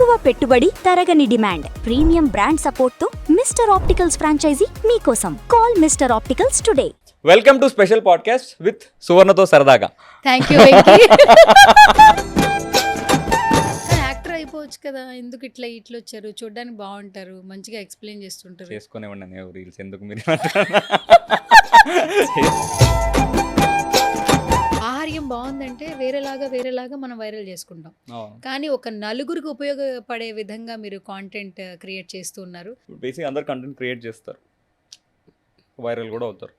తక్కువ పెట్టుబడి, తరగని డిమాండ్, ప్రీమియం బ్రాండ్ సపోర్ట్ తో మిస్టర్ ఆప్టికల్స్ ఫ్రాంచైజీ మీకోసం. Call Mister Opticals today. Welcome to special podcast with సువర్ణతో సరదాగా. Thank you Venky. యాక్టర్ అయిపోవచ్చు కదా, ఎందుకు ఇట్లా వచ్చారు? చూడడానికి బాగుంటారు, మంచిగా ఎక్స్ప్లెయిన్ చేస్తుంటారు. చేసుకునే ఉండండి రీల్స్, ఎందుకు మీరు ఆహార్యం బాగుందంటే వేరేలాగా మనం వైరల్ చేసుకుంటాం. కానీ ఒక నలుగురికి ఉపయోగపడే విధంగా మీరు కాంటెంట్ క్రియేట్ చేస్తూ ఉన్నారు. బేసిక్ అందరు కంటెంట్ క్రియేట్ చేస్తారు, వైరల్ కూడా అవుతారు.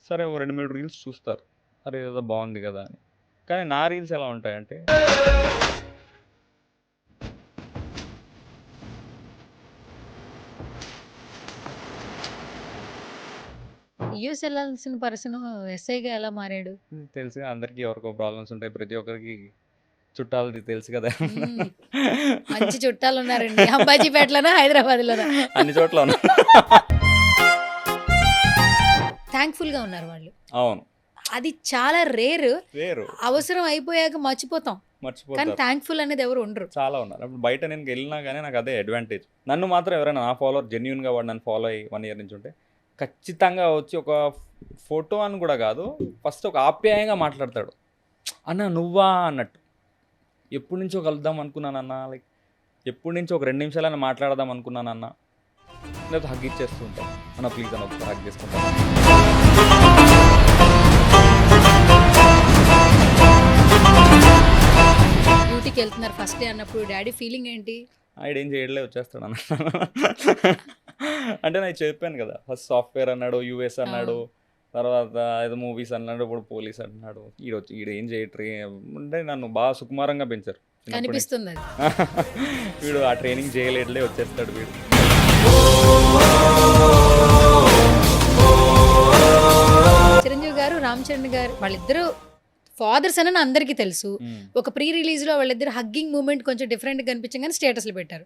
సరే 2-3 రీల్స్ చూస్తారు, అరే ఏదో బాగుంది కదా అని. కానీ నా రీల్స్ ఎలా ఉంటాయంటే యూఎస్ వెళ్ళాల్సిన పర్సన్ ఎస్ఐగా ఎలా మారాడు? తెలుసు అందరికీ ఎవరికో ప్రాబ్లమ్స్ ఉంటాయి, ప్రతి ఒక్కరికి చుట్టాలది తెలుసు కదా. మంచి చుట్టాలు ఉన్నారండి, అంబాజీపేటలోనా హైదరాబాద్లోనా? అన్ని చోట్ల ఉన్నా. థ్యాంక్ఫుల్ గా ఉన్నారు వాళ్ళు. అవును, అది చాలా రేరు. అవసరం అయిపోయాక కానీ మర్చిపోతారు. థ్యాంక్ఫుల్ అనేది ఎవరు ఉండరు. చాలా ఉన్నారు. అప్పుడు బయట నేను వెళ్ళినా కానీ నాకు అదే అడ్వాంటేజ్. నన్ను మాత్రం ఎవరైనా నా ఫాలోవర్ జెన్యూన్గా వాడు నన్ను ఫాలో అయ్యి 1 year నుంచి ఉంటే ఖచ్చితంగా వచ్చి ఒక ఫోటో అని కూడా కాదు, ఫస్ట్ ఒక ఆప్యాయంగా మాట్లాడతాడు. అన్న నువ్వా అన్నట్టు. ఎప్పటి నుంచో కలుద్దాం అనుకున్నానన్నా, లైక్ ఎప్పటి నుంచో ఒక 2 నిమిషాలైనా మాట్లాడదాం అనుకున్నానన్నా, లేకపోతే హగ్ ఇచ్చేస్తూ ఉంటాను. అన్న ప్లీజ్ అన్న ఒకసారి హగ్ చేసుకుంటాను. డ్యూటీకి వెళ్తున్నారు ఫస్ట్ డే అన్నప్పుడు డాడీ ఫీలింగ్ ఏంటి? ఆడేం చేయడలే, వచ్చేస్తాడు అన్న. అంటే నేను చెప్పాను కదా, ఫస్ట్ సాఫ్ట్వేర్ అన్నాడు, యూఎస్ అన్నాడు, తర్వాత ఏదో మూవీస్ అన్నాడు, ఇప్పుడు పోలీస్ అన్నాడు. ఈడేం చేయట్రీ అంటే నన్ను బాగా సుకుమారంగా పెంచారు. కనిపిస్తుంది అది. వీడు ఆ ట్రైనింగ్ చేయలేట్లే, వచ్చేస్తాడు వీడు. చిరంజీవి గారు, రామ్ చరణ్ గారు వాళ్ళిద్దరూ ఫాదర్స్ అని అందరికీ తెలుసు. ఒక ప్రీ రిలీజ్ లో వాళ్ళిద్దరు హగ్గింగ్ మూమెంట్ కొంచెం డిఫరెంట్ గా కనిపించగానే స్టేటస్లు పెట్టారు.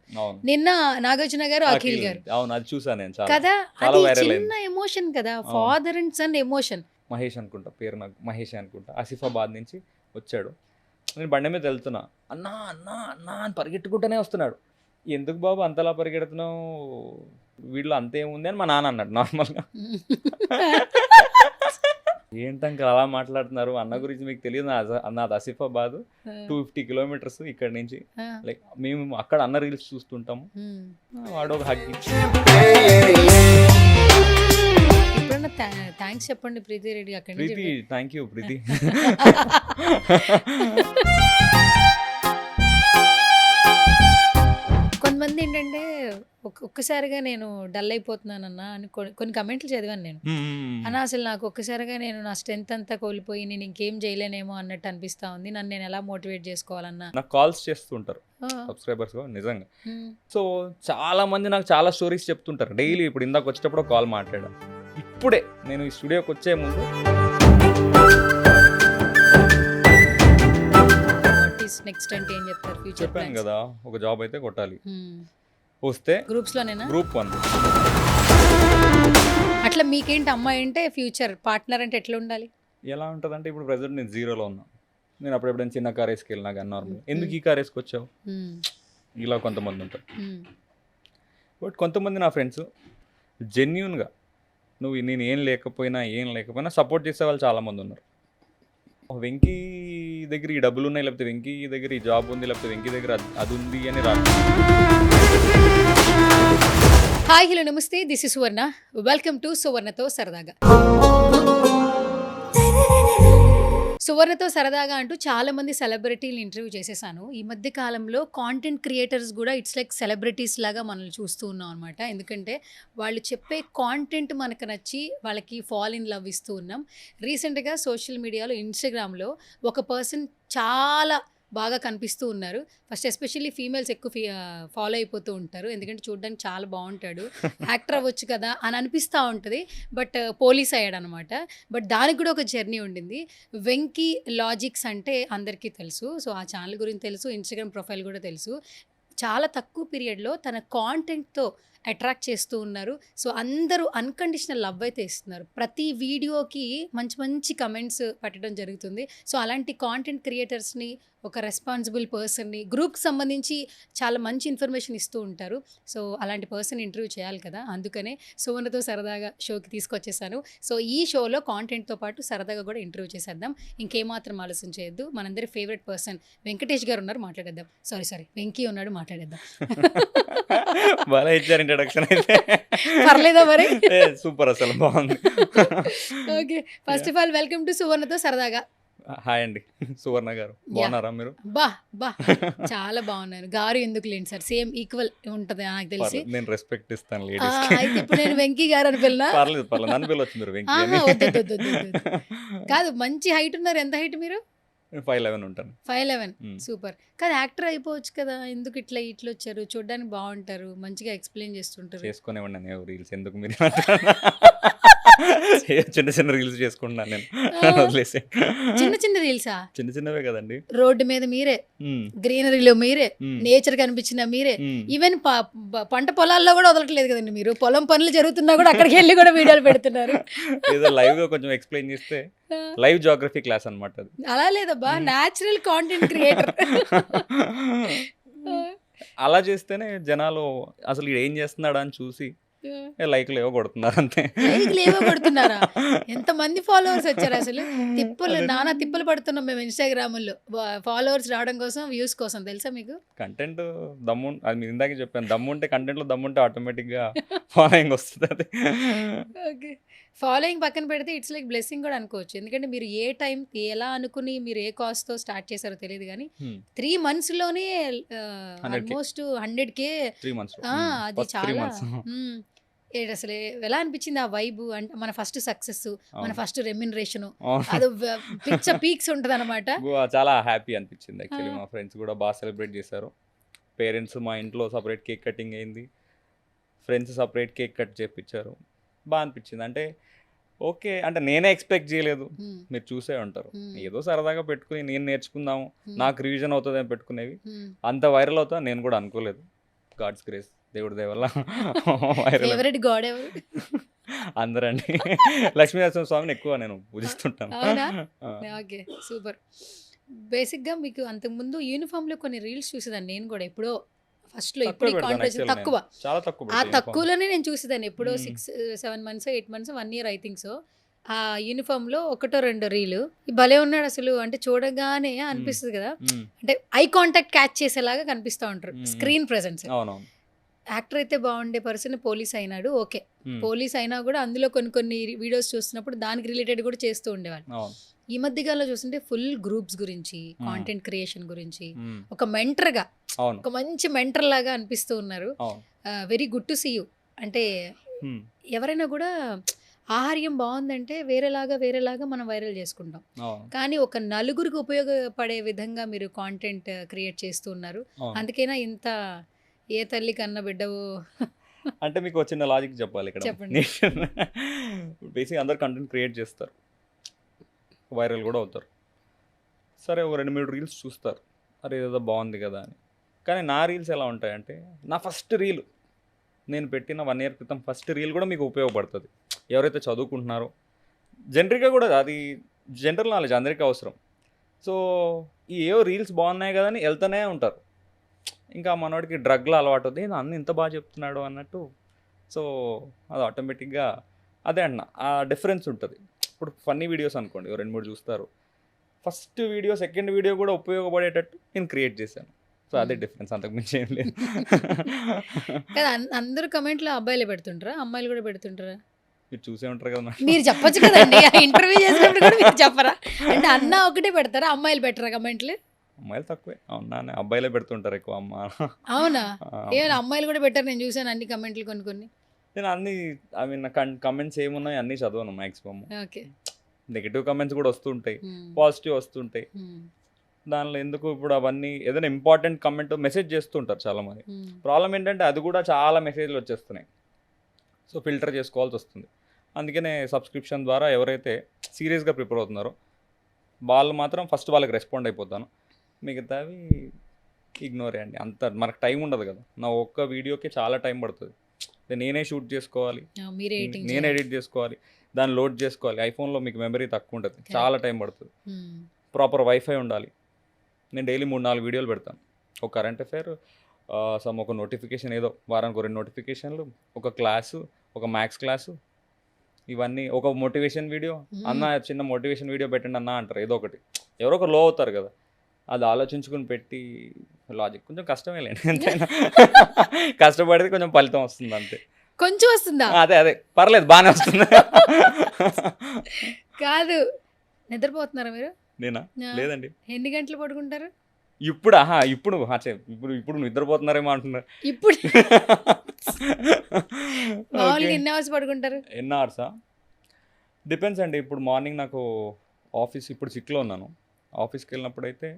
నిన్న నాగార్జున గారు, అఖిల్ గారు కదా, అది చిన్న ఎమోషన్ కదా, father and son emotion. Mahesh అనుకుంటా పేరు, నాకు మహేష్ అనుకుంటా, ఆసిఫాబాద్ నుంచి వచ్చాడు. నేను బండి మీద వెళ్తున్నా, అన్నా అన్నా అన్నా అని పరిగెట్టుకుంటూనే వస్తున్నాడు. ఎందుకు బాబు అంతలా పరిగెడుతున్నావు, వీళ్ళు అంతేముంది అని మా నాన్న అన్నాడు నార్మల్గా. ఏంటంక అలా మాట్లాడుతున్నారు, అన్న గురించి మీకు తెలియదు, నాది ఆసిఫాబాద్ 250 kilometers ఇక్కడ నుంచి. లైక్ మేము అక్కడ అన్న రీల్స్ చూస్తుంటాము. వాడు ఒక హగ్ ఇచ్చి ఎప్పుడన్నా థ్యాంక్స్ చెప్పండి ప్రీతి రెడ్డి. అక్కడ ప్రీతి, థ్యాంక్ యూ ప్రీతి. కొంతమంది ఏంటంటే ఒక్కసారిగా నేను డల్ అయిపోతున్నానన్నా అని కొన్ని కమెంట్లు చదివాను నేను. అన్నా అసలు నాకు ఒక్కసారిగా నేను నా స్ట్రెంత్ అంతా కోల్పోయి నేను ఇంకేం చేయలేనేమో అన్నట్టు అనిపిస్తా ఉంది, నన్ను నేను ఎలా మోటివేట్ చేసుకోవాలన్నా. నాకు కాల్స్ చేస్తుంటారు సబ్స్క్రైబర్స్ నిజంగా. సో చాలా మంది నాకు చాలా స్టోరీస్ చెప్తుంటారు డైలీ. ఇప్పుడు ఇందాక వచ్చేటప్పుడు కాల్ మాట్లాడా, ఇప్పుడే నేను ఈ స్టూడియోకి వచ్చే ముందు నెక్స్ట్ అంటే ఏం చెప్తారు? ఫ్యూచర్ చెప్పాను కదా, ఒక జాబ్ అయితే కొట్టాలి, వస్తే గ్రూప్స్ లోనేనా? గ్రూప్ 1. అట్లా మీకేంటి అమ్మాయి అంటే ఫ్యూచర్ పార్ట్నర్ అంటే ఎట్లా ఉండాలి? ఎలా ఉంటుంది అంటే, ఇప్పుడు ప్రెజెంట్ నేను 0లో ఉన్నా. నేను అప్పుడు ఎప్పుడైనా చిన్న కార్ వేసుకెళ్ళినా కానీ నార్మల్, ఎందుకు ఈ కార్ వేసుకొచ్చావు ఇలా కొంతమంది ఉంటారు. బట్ కొంతమంది నా ఫ్రెండ్స్ జెన్యూన్గా నేను ఏం లేకపోయినా సపోర్ట్ చేసే వాళ్ళు చాలామంది ఉన్నారు. వెంకీ దగ్గర ఈ డబ్బులు ఉన్నాయి, లేకపోతే వెంకీ దగ్గర ఈ జాబ్ ఉంది, లేకపోతే వెంకీ దగ్గర అది ఉంది అని రాదు. హాయ్ హలో నమస్తే, this is Suvarna. Welcome to సువర్ణతో సరదాగా. సువర్ణతో సరదాగా అంటూ చాలా మంది సెలబ్రిటీలు ఇంటర్వ్యూ చేసేసాను. ఈ మధ్య కాలంలో కాంటెంట్ క్రియేటర్స్ కూడా ఇట్స్ లైక్ సెలబ్రిటీస్ లాగా మనల్ని చూస్తూ ఉన్నాం అనమాట. ఎందుకంటే వాళ్ళు చెప్పే కాంటెంట్ మనకు నచ్చి వాళ్ళకి ఫాల్ ఇన్ లవ్ ఇస్తూ ఉన్నాం. రీసెంట్గా సోషల్ మీడియాలో ఇన్స్టాగ్రామ్లో ఒక పర్సన్ చాలా బాగా కనిపిస్తూ ఉన్నారు. ఫస్ట్ ఎస్పెషల్లీ ఫీమేల్స్ ఎక్కువ ఫాలో అయిపోతూ ఉంటారు, ఎందుకంటే చూడడానికి చాలా బాగుంటాడు, యాక్టర్ అవ్వచ్చు కదా అని అనిపిస్తూ ఉంటుంది. బట్ పోలీస్ అయ్యాడు అనమాట. బట్ దానికి కూడా ఒక జర్నీ ఉండింది. వెంకీ లాజిక్స్ అంటే అందరికీ తెలుసు. సో ఆ ఛానల్ గురించి తెలుసు, ఇన్స్టాగ్రామ్ ప్రొఫైల్ కూడా తెలుసు. చాలా తక్కువ పీరియడ్లో తన కాంటెంట్తో అట్రాక్ట్ చేస్తూ ఉన్నారు. సో అందరూ అన్కండిషనల్ లవ్ అయితే ఇస్తున్నారు. ప్రతి వీడియోకి మంచి మంచి కమెంట్స్ పెట్టడం జరుగుతుంది. సో అలాంటి కాంటెంట్ క్రియేటర్స్ని, ఒక రెస్పాన్సిబుల్ పర్సన్ని, గ్రూప్కి సంబంధించి చాలా మంచి ఇన్ఫర్మేషన్ ఇస్తూ ఉంటారు. సో అలాంటి పర్సన్ ఇంటర్వ్యూ చేయాలి కదా, అందుకనే సువర్ణతో సరదాగా షోకి తీసుకొచ్చేసాను. సో ఈ షోలో కాంటెంట్తో పాటు సరదాగా కూడా ఇంటర్వ్యూ చేసేద్దాం. ఇంకేమాత్రం ఆలోచన చేయొద్దు. మనందరి ఫేవరెట్ పర్సన్ వెంకటేష్ గారు ఉన్నారు, మాట్లాడేద్దాం. సారీ వెంకీ ఉన్నాడు, మాట్లాడేద్దాం. బాగా ఇచ్చారు ఇంట్రడక్షన్ అయితే. పర్లేదా మరి? సూపర్, అసలు బాగుంది. Okay, first of all welcome to సువర్ణతో సరదాగా. హాయ్ అండి సువర్ణ గారు, బాగున్నారా మీరు? బా చాలా బాగున్నాను. గారు ఎందుకు లేండి సార్, సేమ్ ఈక్వల్ ఉంటుంది నాకు తెలిసి. పర్లేదు, నేను రెస్పెక్ట్ ఇస్తాను ఆ, లేడీస్. అయితే ఇప్పుడు నేను వెంకీ గారు అని పిల్లనా? పర్లేదు నన్ను పిల్లవచ్చు మీరు వెంకీ అని. వద్దు. కాదు, మంచి హైట్ ఉన్నారు. ఎంత హైట్ మీరు? 5'11" ఉంటాను. 5'11". మ్మ్. సూపర్. కాదు, యాక్టర్ అయిపోవచ్చు కదా, ఎందుకు ఇట్లా వచ్చారు? చూడడానికి బాగుంటారు, మంచిగా ఎక్స్ప్లెయిన్ చేస్తుంటారు. చేసుకునేవాడిని నేను రీల్స్, ఎందుకు మీరు చిన్న చిన్న రీల్స్ చేసుకుంటున్నాను నేను. వదిలేసి చిన్న రీల్సా? చిన్నవే కదండి. రోడ్డు మీద మీరే, మ్మ్. గ్రీనరీలో మీరే, మ్మ్. నేచర్ కనిపించిన మీరే, మ్మ్. ఈవెన్ పంట పొలాల్లో కూడా వదలట్లేదు కదండి మీరు. పొలం పనులు జరుగుతున్నా కూడా అక్కడికి వెళ్ళి కూడా వీడియోలు పెడుతున్నారు. ఏదో లైవ్ గా కొంచెం ఎక్స్ప్లెయిన్ చేస్తే లైవ్ జాగ్రఫీ క్లాస్ అన్నమాట అది. అలా లేదబ్బా, న్యాచురల్ కాంటెంట్ క్రియేటర్. అలా చేస్తేనే జనాలు అసలు ఈడు ఏం చేస్తున్నాడా అని చూసి లైక్లు ఏవో కొడుతున్నారు అంతే. లేవో కొడుతున్నారా? ఎంతమంది ఫాలోవర్స్ వచ్చారు అసలు? నానా తిప్పలు పడుతున్నాం మేము ఇన్స్టాగ్రామ్లో ఫాలోవర్స్ రావడం కోసం, వ్యూస్ కోసం. తెలుసా మీకు? కంటెంట్ దమ్ము, అది మీరు ఇందాకే చెప్పాను, దమ్ము ఉంటే కంటెంట్లో దమ్ము ఉంటే ఆటోమేటిక్గా ఫాలోయింగ్ వస్తుంది. అది ఓకే, ఫాలోయింగ్ పక్కన పెడితే ఇట్స్ లైక్ బ్లెస్సింగ్ కూడా అనుకోవచ్చు. ఎందుకంటే మీరు ఏ టైం ఎలా అనుకుని మీరు ఏ కాస్ట్తో స్టార్ట్ చేశారో తెలియదు, కానీ 3 monthsలోనే 100K. Almost 100K. 3 months. అది చాలా అసలు ఎలా అనిపించింది ఆ వైబ్? అంటే మన ఫస్ట్ సక్సెస్, మన ఫస్ట్ రెమ్యునరేషన్, అది పీక్స్ ఉంటుంది అనమాట. చాలా హ్యాపీ అనిపించింది యాక్చువల్లీ. మా ఫ్రెండ్స్ కూడా బాగా సెలబ్రేట్ చేశారు. పేరెంట్స్ మా ఇంట్లో సపరేట్ కేక్ కటింగ్ అయింది, ఫ్రెండ్స్ సపరేట్ కేక్ కట్ చేయించారు. బాగా అనిపించింది. అంటే ఓకే, అంటే నేనే ఎక్స్పెక్ట్ చేయలేదు. మీరు చూసే ఉంటారు, ఏదో సరదాగా పెట్టుకుని నేను నేర్చుకుందాము, నాకు రివిజన్ అవుతుంది అని పెట్టుకునేవి. అంత వైరల్ అవుతా నేను కూడా అనుకోలేదు. గాడ్స్ గ్రేస్, దేవుడి దయ వల్ల వైరల్. ఫేవరెట్ గాడ్ ఎవరు? అందరండి. లక్ష్మీనరసింహ స్వామిని ఎక్కువ నేను పూజిస్తుంటాను. అవునా? Okay, super. బేసిక్గా మీకు అంతకుముందు యూనిఫామ్లో కొన్ని రీల్స్ చూసేదాన్ని నేను కూడా, ఎప్పుడో ఫస్ట్లో. ఇప్పుడు తక్కువ, చాలా తక్కువ. ఆ తక్కువలోనే నేను చూసేదాన్ని ఎప్పుడో 6-7 months 8 months 1 year I think so. ఆ యూనిఫామ్లో 1-2 రీలు భలే ఉన్నాడు అసలు. అంటే చూడగానే అనిపిస్తుంది కదా, అంటే ఐ కాంటాక్ట్ క్యాచ్ చేసేలాగా కనిపిస్తూ ఉంటారు. Screen presence. అవునవును. యాక్టర్ అయితే బాగుండే పర్సన్ పోలీస్ అయినాడు, ఓకే. పోలీస్ అయినా కూడా అందులో కొన్ని వీడియోస్ చూస్తున్నప్పుడు దానికి రిలేటెడ్ కూడా చేస్తూ ఉండేవాళ్ళు. ఈ మధ్యకాలంలో చూస్తుంటే ఫుల్ గ్రూప్స్ గురించి, కాంటెంట్ క్రియేషన్ గురించి, ఒక మెంటర్గా, ఒక మంచి మెంటర్ లాగా అనిపిస్తూ ఉన్నారు. Very good to see you. అంటే ఎవరైనా కూడా ఆహార్యం బాగుందంటే వేరేలాగా మనం వైరల్ చేసుకుంటాం, కానీ ఒక నలుగురికి ఉపయోగపడే విధంగా మీరు కాంటెంట్ క్రియేట్ చేస్తూ ఉన్నారు. అందుకైనా ఇంత ఏ తల్లి కన్న బిడ్డవో. అంటే మీకు చిన్న లాజిక్ చెప్పాలి ఇక్కడ. చెప్పండి. బేసిక్ అందరు కంటెంట్ క్రియేట్ చేస్తారు, వైరల్ కూడా అవుతారు. సరే, ఒక 2-3 రీల్స్ చూస్తారు, అరే ఏదో బాగుంది కదా అని. కానీ నా రీల్స్ ఎలా ఉంటాయంటే, నా ఫస్ట్ రీల్ నేను పెట్టిన 1 year క్రితం ఫస్ట్ రీల్ కూడా మీకు ఉపయోగపడుతుంది. ఎవరైతే చదువుకుంటున్నారో, జనరిక్గా కూడా అది జనరల్ నాలెడ్జ్ అందరికీ అవసరం. సో ఈ ఏవో రీల్స్ బాగున్నాయి కదా అని వెళ్తూనే ఉంటారు. ఇంకా మనవాడికి డ్రగ్లో అలవాటు అవుతుంది, అన్న ఇంత బాగా చెప్తున్నాడు అన్నట్టు. సో అది ఆటోమేటిక్గా అదే అన్న ఆ డిఫరెన్స్ ఉంటుంది. ఇప్పుడు ఫన్నీ వీడియోస్ అనుకోండి, 2-3 చూస్తారు. ఫస్ట్ వీడియో, సెకండ్ వీడియో కూడా ఉపయోగపడేటట్టు నేను క్రియేట్ చేశాను. సో అదే డిఫరెన్స్, అంతకు మించి ఏం లేదు. అందరూ కమెంట్లో అబ్బాయిలే పెడుతుంటారా, అమ్మాయిలు కూడా పెడుతుంటారా? మీరు చూసే ఉంటారు కదా. మీరు చెప్పొచ్చు కదండి, ఇంటర్వ్యూ చేసినప్పుడు కూడా మీరు చెప్పరా? అంటే అన్న ఒకటే పెడతారా, అమ్మాయిలు పెట్టరా కమెంట్లు? అమ్మాయిలు తక్కువే. అవునా, అబ్బాయిలే పెడుతుంటారు ఎక్కువ. అవునా? ఏమైనా అమ్మాయిలు కూడా పెట్టారు, నేను చూసాను అన్ని కమెంట్లు కొన్ని. నేను అన్ని కమెంట్స్ ఏమున్నాయి అన్నీ చదవను మ్యాక్సిమమ్. ఓకే, నెగిటివ్ కమెంట్స్ కూడా వస్తుంటాయి, పాజిటివ్ వస్తుంటాయి. దానిలో ఎందుకు ఇప్పుడు అవన్నీ, ఏదైనా ఇంపార్టెంట్ కమెంట్ మెసేజ్ చేస్తుంటారు చాలామంది. ప్రాబ్లం ఏంటంటే అది కూడా చాలా మెసేజ్లు వచ్చేస్తున్నాయి. సో ఫిల్టర్ చేసుకోవాల్సి వస్తుంది. అందుకనే సబ్స్క్రిప్షన్ ద్వారా ఎవరైతే సీరియస్గా ప్రిపేర్ అవుతున్నారో వాళ్ళు మాత్రం ఫస్ట్ వాళ్ళకి రెస్పాండ్ అయిపోతాను, మిగతావి ఇగ్నోర్ చేయండి. అంత మనకు టైం ఉండదు కదా. నా ఒక్క వీడియోకి చాలా టైం పడుతుంది. నేనే షూట్ చేసుకోవాలి, మీరే ఎడిటింగ్ నేనే ఎడిట్ చేసుకోవాలి, దాన్ని లోడ్ చేసుకోవాలి. ఐఫోన్లో మీకు మెమరీ తక్కువ ఉంటుంది, చాలా టైం పడుతుంది. ప్రాపర్ వైఫై ఉండాలి. నేను డైలీ 3-4 వీడియోలు పెడతాను. ఒక కరెంట్ అఫైర్, ఒక నోటిఫికేషన్, ఏదో వారానికి 2 నోటిఫికేషన్లు, ఒక క్లాసు, ఒక మ్యాథ్స్ క్లాసు, ఇవన్నీ, ఒక మోటివేషన్ వీడియో. అన్న చిన్న మోటివేషన్ వీడియో పెట్టండి అన్న అంటారు, ఏదో ఒకటి. ఎవరో ఒక లో అవుతారు కదా, అది ఆలోచించుకుని పెట్టి లాజిక్ కొంచెం కష్టమే లేండి. ఎంతైనా కష్టపడితే కొంచెం ఫలితం వస్తుంది అంతే. కొంచెం వస్తుందా? అదే పర్లేదు, బాగానే వస్తుంది. కాదు, నిద్రపోతున్నారా మీరు? నేనా? లేదండి. ఎన్ని గంటలు పడుకుంటారు ఇప్పుడు? ఇప్పుడు నిద్రపోతున్నారేమో అంటున్నారు. ఇప్పుడు మామూలుగా ఎన్ని అవర్స్ పడుకుంటారు? ఎన్ని అవర్సా? డిపెండ్స్ అండి. ఇప్పుడు మార్నింగ్ నాకు ఆఫీస్, ఇప్పుడు సిక్లో ఉన్నాను. ఆఫీస్కి వెళ్ళినప్పుడు అయితే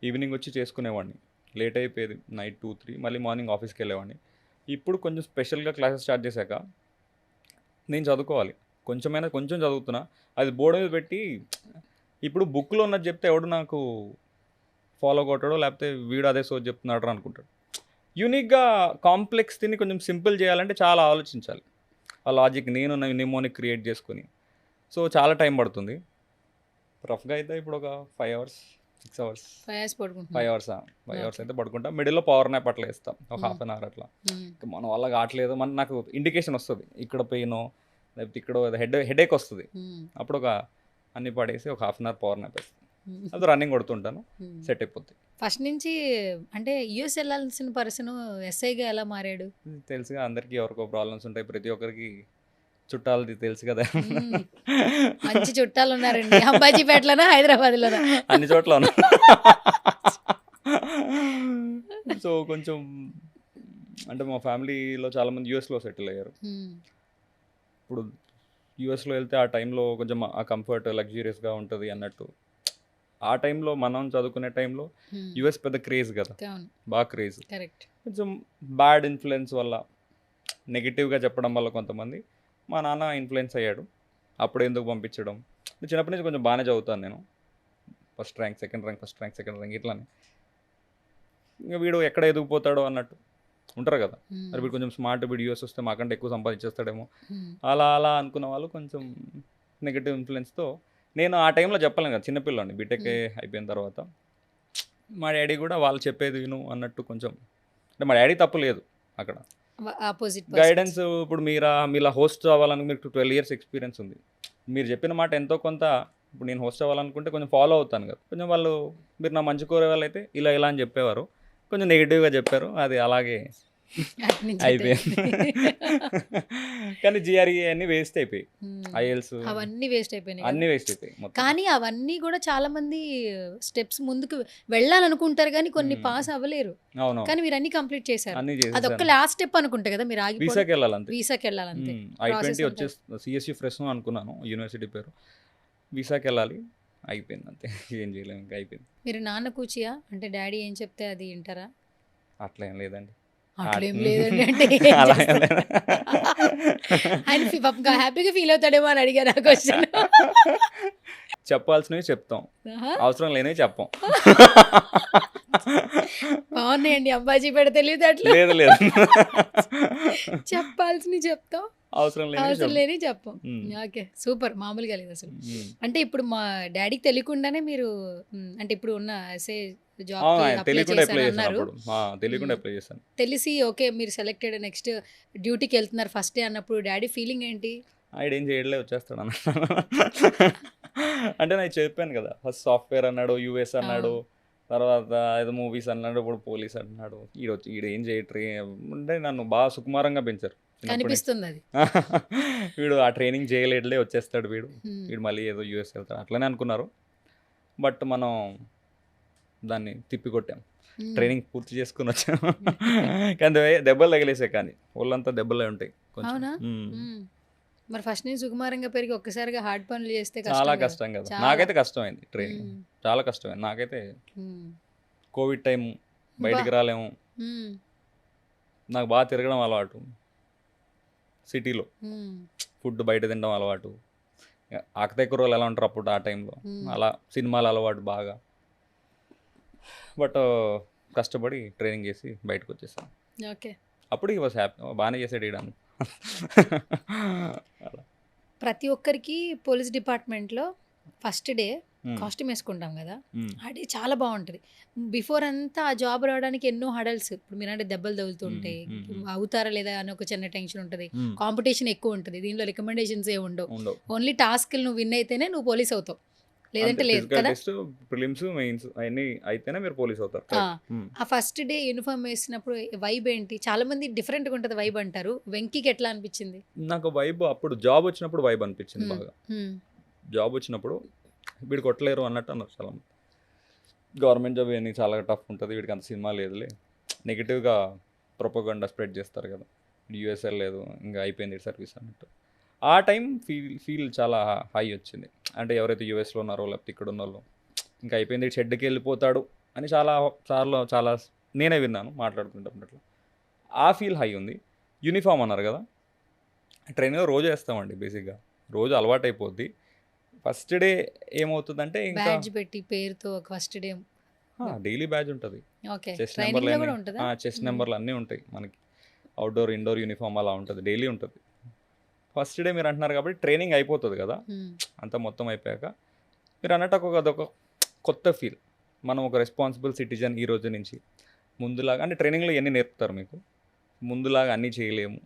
ఈవినింగ్ వచ్చి చేసుకునేవాడిని, లేట్ అయిపోయేది, నైట్ 2-3, మళ్ళీ మార్నింగ్ ఆఫీస్కి వెళ్ళేవాడిని. ఇప్పుడు కొంచెం స్పెషల్గా క్లాసెస్ స్టార్ట్ చేశాక నేను చదువుకోవాలి, కొంచెం చదువుతున్నా. అది బోర్డు మీద పెట్టి, ఇప్పుడు బుక్లో ఉన్నది చెప్తే ఎవడు నాకు ఫాలో కొట్టాడో, లేకపోతే వీడు అదే సోచ్ చెప్తున్నాడు అనుకుంటాడు. యూనిక్గా కాంప్లెక్స్ తిని కొంచెం సింపుల్ చేయాలంటే చాలా ఆలోచించాలి. ఆ లాజిక్ నేను నిమోనిక్ క్రియేట్ చేసుకొని, సో చాలా టైం పడుతుంది. రఫ్గా అయితే ఇప్పుడు ఒక 5 అవర్స్ 6 అవర్స్ 5 అవర్స్ పడుకుంటారు? 5 అవర్స్ 5 అవర్స్ అయితే పడుకుంటా. మిడిల్లో పవర్ నాప్ అట్లా వేస్తాం, ఒక హాఫ్ అన్ అవర్ అట్లా. మన వల్ల కావట్లేదు, నాకు ఇండికేషన్ వస్తుంది, ఇక్కడ పెయిన్, లేకపోతే ఇక్కడ హెడేక్ వస్తుంది. అప్పుడు ఒక అన్ని పడేసి ఒక half an hour power nap వేస్తాను. అది రన్నింగ్ కొడుతుంటాను, సెట్ అయిపోద్ది. ఫస్ట్ నుంచి అంటే యూఎస్ వెళ్ళాల్సిన పర్సన్ ఎస్ఐగా ఎలా మారాడు? తెలుసుగా, అందరికీ ఎవరికో ప్రాబ్లమ్స్ ఉంటాయి, ప్రతి ఒక్కరికి చుట్టాలది తెలుసు కదా. మంచి చుట్టాలు ఉన్నారండి. అంబాజీపేటలోనా, హైదరాబాద్లోనా? అన్ని చోట్ల ఉన్నా. సో కొంచెం అంటే మా ఫ్యామిలీలో చాలామంది యూఎస్లో సెటిల్ అయ్యారు. ఇప్పుడు యూఎస్లో వెళ్తే ఆ టైంలో కొంచెం ఆ కంఫర్ట్ లగ్జూరియస్గా ఉంటుంది అన్నట్టు. ఆ టైంలో మనం చదువుకునే టైంలో యూఎస్ పెద్ద క్రేజ్ కదా, బాగా క్రేజ్. కొంచెం బ్యాడ్ ఇన్ఫ్లుయెన్స్ వల్ల, నెగిటివ్గా చెప్పడం వల్ల కొంతమంది, మా నాన్న ఇన్ఫ్లుయెన్స్ అయ్యాడు. అప్పుడు ఎందుకు పంపించడం, చిన్నప్పటి నుంచి కొంచెం బాగానే చదువుతాను నేను, ఫస్ట్ ర్యాంక్, సెకండ్ ర్యాంక్ ఇట్లానే. ఇంకా వీడు ఎక్కడ ఎదిగిపోతాడో అన్నట్టు ఉంటారు కదా, మరి వీడు కొంచెం స్మార్ట్, వీడియోస్ వస్తే మాకంటే ఎక్కువ సంపాదించేస్తాడేమో, అలా అనుకున్న వాళ్ళు కొంచెం నెగిటివ్ ఇన్ఫ్లుయెన్స్తో. నేను ఆ టైంలో చెప్పలేను కదా, చిన్నపిల్లని, బీటెక్ అయిపోయిన తర్వాత. మా డాడీ కూడా వాళ్ళు చెప్పేది విను అన్నట్టు కొంచెం, అంటే మా డాడీ తప్పు లేదు అక్కడ, ఆపోజిట్ గైడెన్స్. ఇప్పుడు మీలా హోస్ట్ అవ్వాలని మీకు 12 years ఎక్స్పీరియన్స్ ఉంది, మీరు చెప్పిన మాట ఎంతో కొంత, ఇప్పుడు నేను హోస్ట్ అవ్వాలనుకుంటే కొంచెం ఫాలో అవుతాను కదా. కొంచెం వాళ్ళు, మీరు నా మంచి కోరే వాళ్ళు అయితే ఇలా అని చెప్పేవారు, కొంచెం నెగిటివ్గా చెప్పారు, అది అలాగే అయిపోయింది. కానీ జిఆర్ఈ అన్ని వేస్ట్ అయిపోయి, ఐఎల్స్ అవన్నీ వేస్ట్ అయిపోయినాయి, అన్ని వేస్ట్ అయిపోయి. కానీ అవన్నీ కూడా చాలా మంది స్టెప్స్ ముందుకు వెళ్ళాలనుకుంటారు కానీ కొన్ని పాస్ అవ్వలేరు. అవును, కానీ మీరు అన్ని కంప్లీట్ చేశారు. అన్ని అదొక్క లాస్ట్ స్టెప్ అనుకుంటా కదా, మీరు ఆగి వీసాకి వెళ్ళాలంతే. వీసాకి వెళ్ళాలంతే. I-20 వచ్చేసి సిఎస్సి ఫ్రెష్ అనుకున్నాను, యూనివర్సిటీ పేరు, వీసాకి వెళ్ళాలి, అయిపోయింది అంతే, ఏం చేయలేము, ఇంకా అయిపోయింది. మీరు నాన్న కూచియా అంటే డాడీ ఏం చెప్తే అది వింటారా? అట్లా ఏం లేదండి, అట్లేం లేదండి. అంటే ఆయన హ్యాపీగా ఫీల్ అవుతాడేమో అని అడిగారు ఆ క్వశ్చన్. చెప్పాల్సినవి చెప్తాం, అవసరం లేనివి చెప్పం. బాగున్నాయండి అంబాజీపేట తెలివితేటలు. లేదు చెప్పాల్సినవి చెప్తాం, అవసరం లేని చెప్పం. ఓకే, సూపర్, మామూలుగా లేదు అసలు. అంటే ఇప్పుడు మా డాడీకి తెలియకుండానే మీరు, అంటే ఇప్పుడు ఉన్న తెలియకుండా అప్లై చేశాను. తెలిసి ఓకే మీరు సెలెక్టెడ్, నెక్స్ట్ డ్యూటీకి వెళ్తున్నారు ఫస్ట్ డే అన్నప్పుడు డాడీ ఫీలింగ్ ఏంటి? ఏం చేయడలే, వచ్చేస్తాడు అన్న. అంటే నేను చెప్పాను కదా, ఫస్ట్ సాఫ్ట్వేర్ అన్నాడు, యూఎస్ అన్నాడు, తర్వాత ఏదో మూవీస్ అన్నాడు, ఇప్పుడు పోలీస్ అన్నాడు. ఈడేం చేయట్రీ అంటే నన్ను బాగా సుకుమారంగా పెంచారు, కనిపిస్తుంది అది. వీడు ఆ ట్రైనింగ్ చేయలేడులే, వచ్చేస్తాడు వీడు మళ్ళీ ఏదో యూఎస్ వెళ్తాడు అట్లనే అనుకున్నారు. బట్ మనం దాన్ని తిప్పికొట్టాం, ట్రైనింగ్ పూర్తి చేసుకుని వచ్చాం. కానీ దెబ్బలు తగిలేసే, కానీ ఒళ్ళంతా దెబ్బలే ఉంటాయి కొంచెం. మరి ఫస్ట్ నుంచి సుకుమారంగా పెరిగి ఒక్కసారిగా హార్డ్ పనులు చేస్తే చాలా కష్టం కదా. నాకైతే కష్టమైంది ట్రైనింగ్, చాలా కష్టమైంది నాకైతే. కోవిడ్ టైం, బయటికి రాలేము, నాకు బాగా తిరగడం అలవాటు, సిటీలో ఫుడ్ బయట తినడం అలవాటు, ఆకతాయి కూరలు ఎలా ఉంటారు అప్పుడు ఆ టైంలో, అలా సినిమాలు అలవాటు బాగా. బట్ కష్టపడి ట్రైనింగ్ చేసి బయటకు వచ్చేసాను. ఓకే, అప్పుడు ఈ వాస్ హ్యాపీ, బాగానే చేసాడు ఈడని. అలా. ప్రతి ఒక్కరికి పోలీస్ డిపార్ట్మెంట్లో ఫస్ట్ డే ఉమ్, కాస్ట్యూమ్ వేసుకుంటాం కదా, ఉమ్, ఆ డే చాలా బాగుంటుంది. బిఫోర్ అంతా ఆ జాబ్ రావడానికి ఎన్నో హడల్స్, ఇప్పుడు మీరంటే దెబ్బలు తగులుతుంటాయి, అవుతారా లేదా అని ఒక చిన్న టెన్షన్ ఉంటుంది, ఉమ్, కాంపిటీషన్ ఎక్కువ ఉంటుంది, దీనిలో రికమెండేషన్స్ ఏ ఉండవు, ఉండవు. ఓన్లీ టాస్క్లు నువ్వు విన్ అయితేనే నువ్వు పోలీస్ అవుతావు, లేదంటే లేదు ఫిజికల్ కదా. టెస్ట్, ప్రిలిమ్స్, మెయిన్స్ అన్నీ అయితేనే మీరు పోలీస్ అవుతారు. ఆ, Correct. ఉమ్. ఆ ఫస్ట్ డే యూనిఫామ్ వేసినప్పుడు వైబ్ ఏంటి, చాలా మంది డిఫరెంట్గా ఉంటుంది వైబ్ అంటారు, వెంకీకి ఎట్లా అనిపించింది? నాకు వైబ్ అప్పుడు జాబ్ వచ్చినప్పుడు వైబ్ అనిపించింది ఉమ్, బాగా. ఉమ్, జాబ్ వచ్చినప్పుడు వీడు కొట్టలేరు అన్నట్టు అన్నారు చాలా మంది. గవర్నమెంట్ జాబ్ అని చాలా టఫ్ ఉంటుంది, వీడికి అంత సినిమా లేదులే, నెగిటివ్గా ప్రొపగండా స్ప్రెడ్ చేస్తారు కదా, యూఎస్ఎల్ లేదు ఇంకా అయిపోయింది సర్వీస్ అన్నట్టు. ఆ టైం ఫీల్ చాలా హై వచ్చింది. అంటే ఎవరైతే యూఎస్లో ఉన్నారో లేకపోతే ఇక్కడ ఉన్న వాళ్ళు ఇంకా అయిపోయింది షెడ్కి వెళ్ళిపోతాడు అని చాలా సార్లు చాలా నేనే విన్నాను మాట్లాడుకుంటున్నట్లు. ఆ ఫీల్ హై ఉంది. యూనిఫామ్ అన్నారు కదా, ట్రైనింగ్లో రోజు వేస్తామండి బేసిక్గా, రోజు అలవాటు అయిపోద్ది. ఫస్ట్ డే ఏమవుతుందంటే ఇంకా బ్యాడ్జ్ పెట్టి పేరుతో ఒక ఫస్ట్ డే. డైలీ బ్యాచ్ ఉంటుంది, ఓకే, చెస్ట్ ట్రైనింగ్ నెంబర్లు లో అన్నీ, కూడా ఉంటుందా? చెస్ట్ నెంబర్లు అన్నీ ఉంటాయి మనకి. అవుట్డోర్ ఇండోర్ యూనిఫామ్ అలా ఉంటుంది, డైలీ ఉంటుంది. ఫస్ట్ డే మీరు అంటున్నారు కాబట్టి ట్రైనింగ్ అయిపోతుంది కదా, అంతా మొత్తం అయిపోయాక మీరు అన్నట్టు అదొక కొత్త ఫీల్. మనం ఒక రెస్పాన్సిబుల్ సిటిజన్ ఈ రోజు నుంచి. ముందులాగా అంటే ట్రైనింగ్లో ఎన్ని నేర్పుతారు మీకు, ముందులాగా అన్నీ చేయలేము,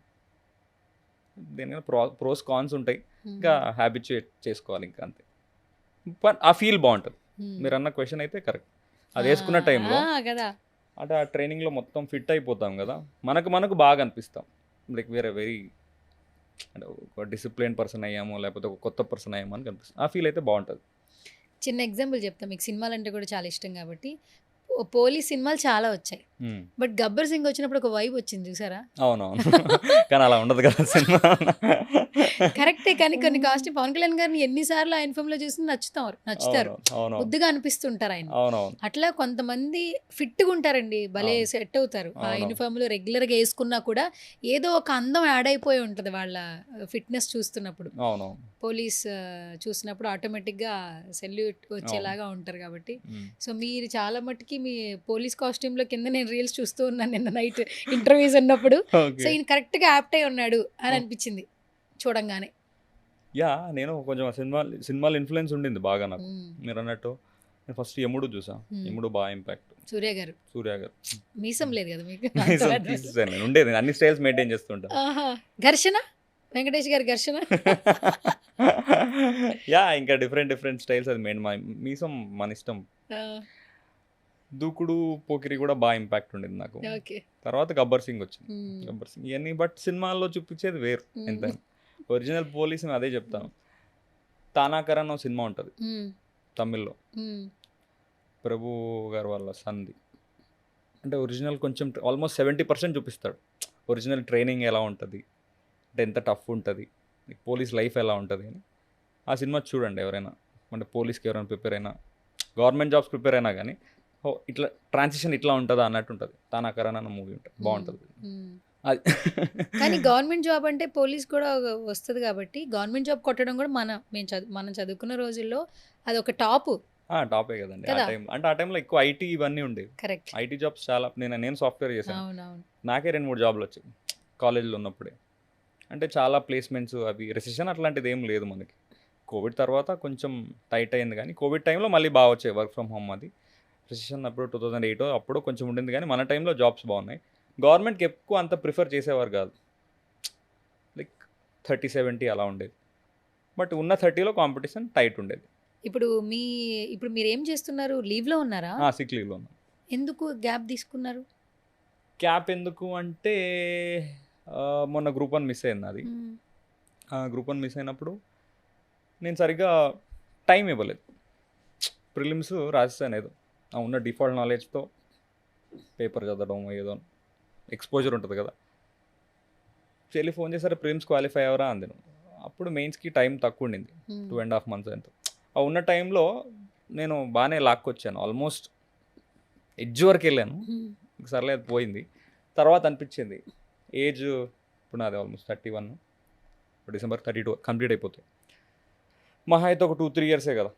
దీని ప్రోస్ కాన్స్ ఉంటాయి, ఇంకా హ్యాబిచ్యుయేట్ చేసుకోవాలి ఇంకా అంతే. బట్ ఆ ఫీల్ బాగుంటుంది. మీరు అన్న క్వశ్చన్ అయితే కరెక్ట్. అది వేసుకున్న టైంలో కదా, అంటే ఆ ట్రైనింగ్లో మొత్తం ఫిట్ అయిపోతాం కదా, మనకు బాగా అనిపిస్తాం. లైక్ వేరే వెరీ అంటే ఒక డిసిప్లిన్ పర్సన్ అయ్యాము లేకపోతే ఒక కొత్త పర్సన్ అయ్యాము అని కనిపిస్తుంది. ఆ ఫీల్ అయితే బాగుంటుంది. చిన్న ఎగ్జాంపుల్ చెప్తా, మీకు సినిమాలు అంటే కూడా చాలా ఇష్టం కాబట్టి. పోలీస్ సినిమాలు చాలా వచ్చాయి, బట్ గబ్బర్ సింగ్ వచ్చినప్పుడు ఒక వైబ్ వచ్చింది చూసారా? అవునవును. కానీ అలా ఉండదు కదా సినిమా. కరెక్టే, కానీ కొన్ని కాస్ట్యూమ్ పవన్ కళ్యాణ్ గారిని ఎన్నిసార్లు ఆయన ఫిల్మ్ లో చూసి నచ్చుతారు, అవునవును. ముద్దుగా అనిపిస్తుంటారు ఆయన. అవునవును. అట్లా కొంతమంది ఫిట్గా ఉంటారండి, భలే అవును. సెట్ అవుతారు ఆ అవును. యూనిఫామ్ లో రెగ్యులర్ గా వేసుకున్నా కూడా ఏదో ఒక అందం యాడ్ అయిపోయి ఉంటది వాళ్ళ ఫిట్నెస్ చూస్తున్నప్పుడు. అవునవును. పోలీస్ చూసినప్పుడు ఆటోమేటిక్ గా సెల్యూట్ వచ్చేలాగా ఉంటారు కాబట్టి. సో మీరు చాలా మట్టుకి మీ పోలీస్ కాస్ట్యూమ్ లో కింద నేను రీల్స్ చూస్తూ ఉన్నాను నిన్న నైట్ ఇంటర్వ్యూస్ ఉన్నప్పుడు. So okay. ఈయన కరెక్ట్ గా యాప్ట్ అయి ఉన్నాడు అని అనిపించింది చూడంగానే. యా, నేను కొంచెం సినిమాలు ఇన్ఫ్లుయెన్స్ ఉండింది బాగా నాకు. మీరు అన్నట్టు నేను ఫస్ట్ యముడు చూసా, యముడు బాగా ఇంపాక్ట్. సూర్య గారు సూర్య గారు మీసం లేదు కదా మీకు? తీసేసాను నేను, ఉండేది అన్ని స్టైల్స్ మెయింటైన్ చేస్తుంటాను. ఆహా, ఘర్షణ, వెంకటేష్ గారి ఘర్షణ. యా, ఇంకా డిఫరెంట్ స్టైల్స్ అది మెయిన్. మీసం మన ఇష్టం. దూకుడు పోకిరి కూడా బాగా ఇంపాక్ట్ ఉండింది నాకు. ఓకే, తర్వాత గబ్బర్ సింగ్ వచ్చింది. గబ్బర్ సింగ్ ఇవన్నీ బట్ సినిమాల్లో చూపించేది వేరు. ఎంత ఒరిజినల్ పోలీస్ అదే చెప్తాను. తానాకరన్ ఒక సినిమా ఉంటుంది తమిళ్లో, ప్రభు గారు వాళ్ళ సంది. అంటే ఒరిజినల్ కొంచెం ఆల్మోస్ట్ 70% చూపిస్తాడు. ఒరిజినల్ ట్రైనింగ్ ఎలా ఉంటుంది, అంటే ఎంత టఫ్ ఉంటుంది, పోలీస్ లైఫ్ ఎలా ఉంటుంది అని. ఆ సినిమా చూడండి ఎవరైనా, అంటే పోలీస్కి ఎవరైనా ప్రిపేర్ అయినా, గవర్నమెంట్ జాబ్స్ ప్రిపేర్ అయినా కానీ ఇట్లా ట్రాన్సిషన్ ఇట్లా ఉంటుందా అన్నట్టు ఉంటుంది. తానాకరన్ అన్న మూవీ ఉంటుంది, బాగుంటుంది అది. కానీ గవర్నమెంట్ జాబ్ అంటే పోలీస్ కూడా వస్తుంది కాబట్టి గవర్నమెంట్ జాబ్ కొట్టడం కూడా మనం చదువుకున్న రోజుల్లో అది ఒక టాపే కదండి ఆ కదా. టైం. అంటే ఆ టైంలో ఎక్కువ ఐటీ ఇవన్నీ ఉండేవి. కరెక్ట్. ఐటీ జాబ్స్ చాలా. నేను సాఫ్ట్వేర్ చేశాను, అవునవును. నాకే 2-3 జాబ్లు వచ్చాయి కాలేజీలో ఉన్నప్పుడే. అంటే చాలా ప్లేస్మెంట్స్ అవి, రెసిషన్ అట్లాంటిది ఏం లేదు మనకి. కోవిడ్ తర్వాత కొంచెం టైట్ అయింది, కానీ కోవిడ్ టైంలో మళ్ళీ బాగా వచ్చాయి వర్క్ ఫ్రమ్ హోమ్. అది రెసిషన్ అప్పుడు 2008 అప్పుడు కొంచెం ఉండింది, కానీ మన టైంలో జాబ్స్ బాగున్నాయి. గవర్నమెంట్కి ఎక్కువ అంత ప్రిఫర్ చేసేవారు కాదు, లైక్ 30-70 అలా ఉండేది. బట్ ఉన్న 30లో కాంపిటీషన్ టైట్ ఉండేది. ఇప్పుడు మీరు ఏం చేస్తున్నారు? లీవ్లో ఉన్నారా? సిక్ లీవ్లో ఉన్నాను. ఎందుకు గ్యాప్ తీసుకున్నారు? క్యాప్ ఎందుకు అంటే మొన్న గ్రూప్ 1 మిస్ అయింది అది. గ్రూప్ 1 మిస్ అయినప్పుడు నేను సరిగ్గా టైం ఇవ్వలేదు. ప్రిలిమ్స్ రాసేసాను ఏదో ఉన్న డిఫాల్ట్ నాలెడ్జ్తో, పేపర్ చదవడం ఏదో ఎక్స్పోజర్ ఉంటుంది కదా. చెల్లి ఫోన్ చేశారు, ప్రిలిమ్స్ క్వాలిఫై అవ్వరా అంది. అప్పుడు మెయిన్స్కి టైం తక్కువ ఉండింది, 2.5 months ఎంతో. ఆ ఉన్న టైంలో నేను బాగానే లాక్కొచ్చాను, ఆల్మోస్ట్ ఎడ్జ్ వరకు వెళ్ళాను. సర్లే అది పోయింది. తర్వాత అనిపించింది ఏజ్ ఇప్పుడు నాది ఆల్మోస్ట్ 31, December 32 కంప్లీట్ అయిపోతుంది. మహా అయితే ఒక 2-3 yearsే కదా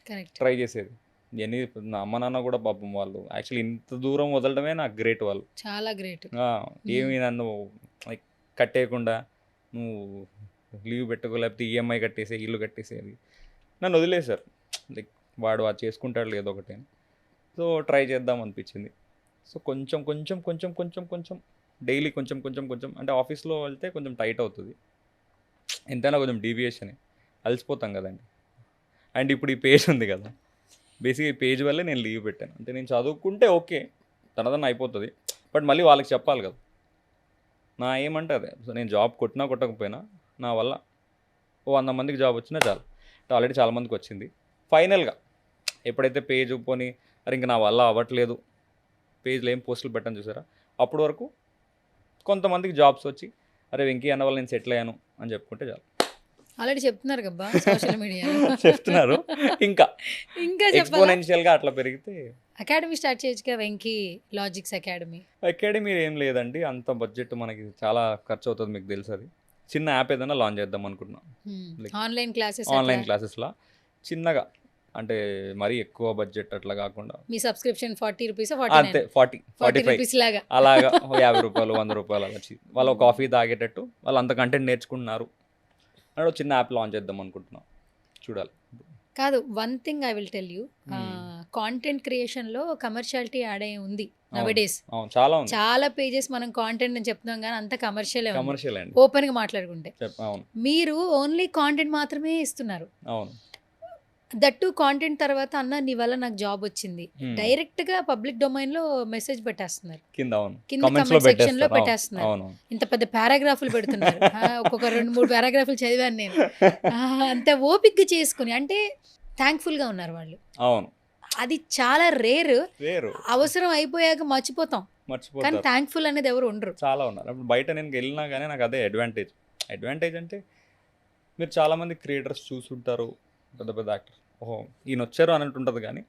కరెక్ట్. ట్రై చేసేది. ఎన్ని నా అమ్మ నాన్న కూడా పాపం వాళ్ళు యాక్చువల్లీ ఇంత దూరం వదలడమే నాకు గ్రేట్ వాళ్ళు. చాలా గ్రేట్. ఏమి నన్ను లైక్ కట్టేయకుండా నువ్వు లీవ్ పెట్టుకో లేకపోతే ఈఎంఐ కట్టేసే ఇల్లు కట్టేసేది నన్ను వదిలేశారు. లైక్ వాడు అది చేసుకుంటాడు లేదో ఒకటి అని. సో ట్రై చేద్దాం అనిపించింది. సో కొంచెం కొంచెం కొంచెం కొంచెం కొంచెం డైలీ కొంచెం కొంచెం కొంచెం అంటే ఆఫీస్లో వెళ్తే కొంచెం టైట్ అవుతుంది, ఎంతైనా కొంచెం డీవియేషన్ అలసిపోతాం కదండి. అండ్ ఇప్పుడు ఈ పేజ్ ఉంది కదా, బేసిక్గా ఈ పేజ్ వల్లే నేను లీవ్ పెట్టాను. అంటే నేను చదువుకుంటే ఓకే తనదన్న అయిపోతుంది, బట్ మళ్ళీ వాళ్ళకి చెప్పాలి కదా. నా ఏమంటే అదే, సో నేను జాబ్ కొట్టినా కొట్టకపోయినా నా వల్ల 100 మందికి జాబ్ వచ్చినా చాలు. ఆల్రెడీ చాలామందికి వచ్చింది. ఫైనల్గా ఎప్పుడైతే పేజ్ పోని అరే ఇంక నా వల్ల అవ్వట్లేదు, పేజ్లో ఏం పోస్టులు పెట్టని చూసారా, అప్పటి వరకు కొంతమందికి జాబ్స్ వచ్చి అరే వెంకీ అన్న వల్ల నేను సెటిల్ అయ్యాను అని చెప్పుకుంటే చాలు. ఆల్రెడీ చెప్తున్నారు కదా సోషల్ మీడియా చెప్తున్నారు. ఇంకా ఇంకా ఎక్స్పోనెన్షియల్గా అట్లా పెరిగితే అకాడమీ స్టార్ట్ చేయొచ్చుగా, వెంకీ లాజిక్స్ అకాడమీ. అకాడమీ ఏం లేదండి, అంత బడ్జెట్ మనకి చాలా ఖర్చు అవుతుంది, మీకు తెలుసు. అది చిన్న యాప్ ఏదైనా లాంచ్ చేద్దాం అనుకుంటున్నాం. ఆన్లైన్ క్లాసెస్, ఆన్లైన్ క్లాసెస్లా చిన్నగా, అంటే మరీ ఎక్కువ బడ్జెట్ అట్లా కాకుండా. మీ సబ్స్క్రిప్షన్ 40 రూపీస్ అంతే, 40-45 రూపీస్ లాగా అలాగా 50 రూపాయలు 100 రూపాయలు అలా వచ్చి వాళ్ళు కాఫీ తాగేటట్టు వాళ్ళు అంత కంటెంట్ నేర్చుకుంటున్నారు. అక్కడ చిన్న యాప్ లాంచ్ చేద్దాం అనుకుంటున్నాం, చూడాలి. కాదు, one thing I will tell you, content creation లో కమర్షియాలిటీ యాడ్ అయ్యి ఉంది నవడేస్. అవును, చాలా ఉంది. చాలా పేజెస్ మనం కాంటెంట్ అని చెప్తున్నాం కానీ అంత కమర్షియల్ అండి, ఓపెన్ గా మాట్లాడుకుంటే. అవును, మీరు ఓన్లీ కాంటెంట్ మాత్రమే ఇస్తున్నారు. అవును, దట్టు కాంటెంట్ తర్వాత అన్న నీ వల్ల నాకు జాబ్ వచ్చింది డైరెక్ట్ గా పబ్లిక్ డొమైన్ లో మెసేజ్ పెట్టేస్తున్నారు కింద. అవును, కింద కమెంట్ సెక్షన్ లో పెట్టేస్తున్నారు. ఇంత పెద్ద పారాగ్రాఫ్లు పెడుతున్నారు. ఒక్కొక్క 2-3 పారాగ్రాఫ్లు చదివాను నేను. అంత ఓపిక్ చేసుకుని, అంటే థ్యాంక్ఫుల్ గా ఉన్నారు వాళ్ళు. అవును, అది చాలా రేర్. అవసరం అయిపోయాక మర్చిపోతాం, కానీ థ్యాంక్ఫుల్ అనేది ఎవరు ఉండరు. చాలా ఉన్నారు. అప్పుడు బయట నేను వెళ్ళినా కానీ నాకు అదే అడ్వాంటేజ్ అంటే మీరు చాలామంది క్రియేటర్స్ చూసుంటారు, పెద్ద పెద్ద యాక్టర్, ఓహో ఈయన వచ్చారు అన్నట్టు ఉంటుంది. కానీ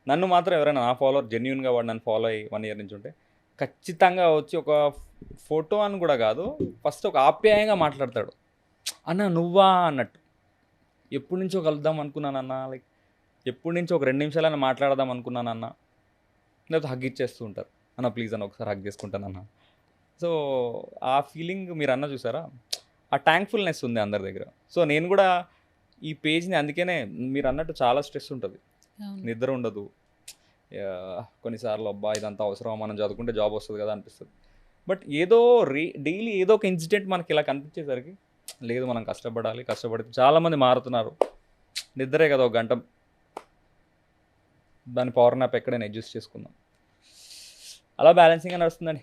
నన్ను మాత్రం ఎవరైనా నా ఫాలోవర్ జెన్యున్గా వాడు నన్ను ఫాలో అయ్యి 1 year నుంచి ఉంటే ఖచ్చితంగా వచ్చి ఒక ఫోటో అని కూడా కాదు, ఫస్ట్ ఒక ఆప్యాయంగా మాట్లాడతాడు. అన్న నువ్వా అన్నట్టు, ఎప్పటి నుంచో కలుద్దాం అనుకున్నానన్నా, లైక్ ఎప్పటి నుంచో ఒక 2 నిమిషాలైనా మాట్లాడదాం అనుకున్నానన్నా, లేకపోతే హగ్ ఇచ్చేస్తూ ఉంటారు. అన్న ప్లీజ్ అన్న ఒకసారి హగ్ చేసుకుంటానన్నా. సో ఆ ఫీలింగ్ మీరు అన్న చూసారా, ఆ థ్యాంక్ఫుల్నెస్ ఉంది అందరి దగ్గర. సో నేను కూడా ఈ పేజ్ని అందుకనే మీరు అన్నట్టు చాలా స్ట్రెస్ ఉంటుంది, నిద్ర ఉండదు కొన్నిసార్లు. అబ్బా ఇదంతా అవసరం, మనం చదువుకుంటే జాబ్ వస్తుంది కదా అనిపిస్తుంది. బట్ ఏదో డైలీ ఏదో ఒక ఇన్సిడెంట్ మనకి ఇలా కనిపించేసరికి లేదు మనం కష్టపడితే చాలామంది మారుతున్నారు. నిద్రే కదా 1 గంట, దాని పవర్ నాప్ ఎక్కడైనా అడ్జస్ట్ చేసుకుందాం, అలా బ్యాలెన్సింగ్గా నడుస్తుందండి.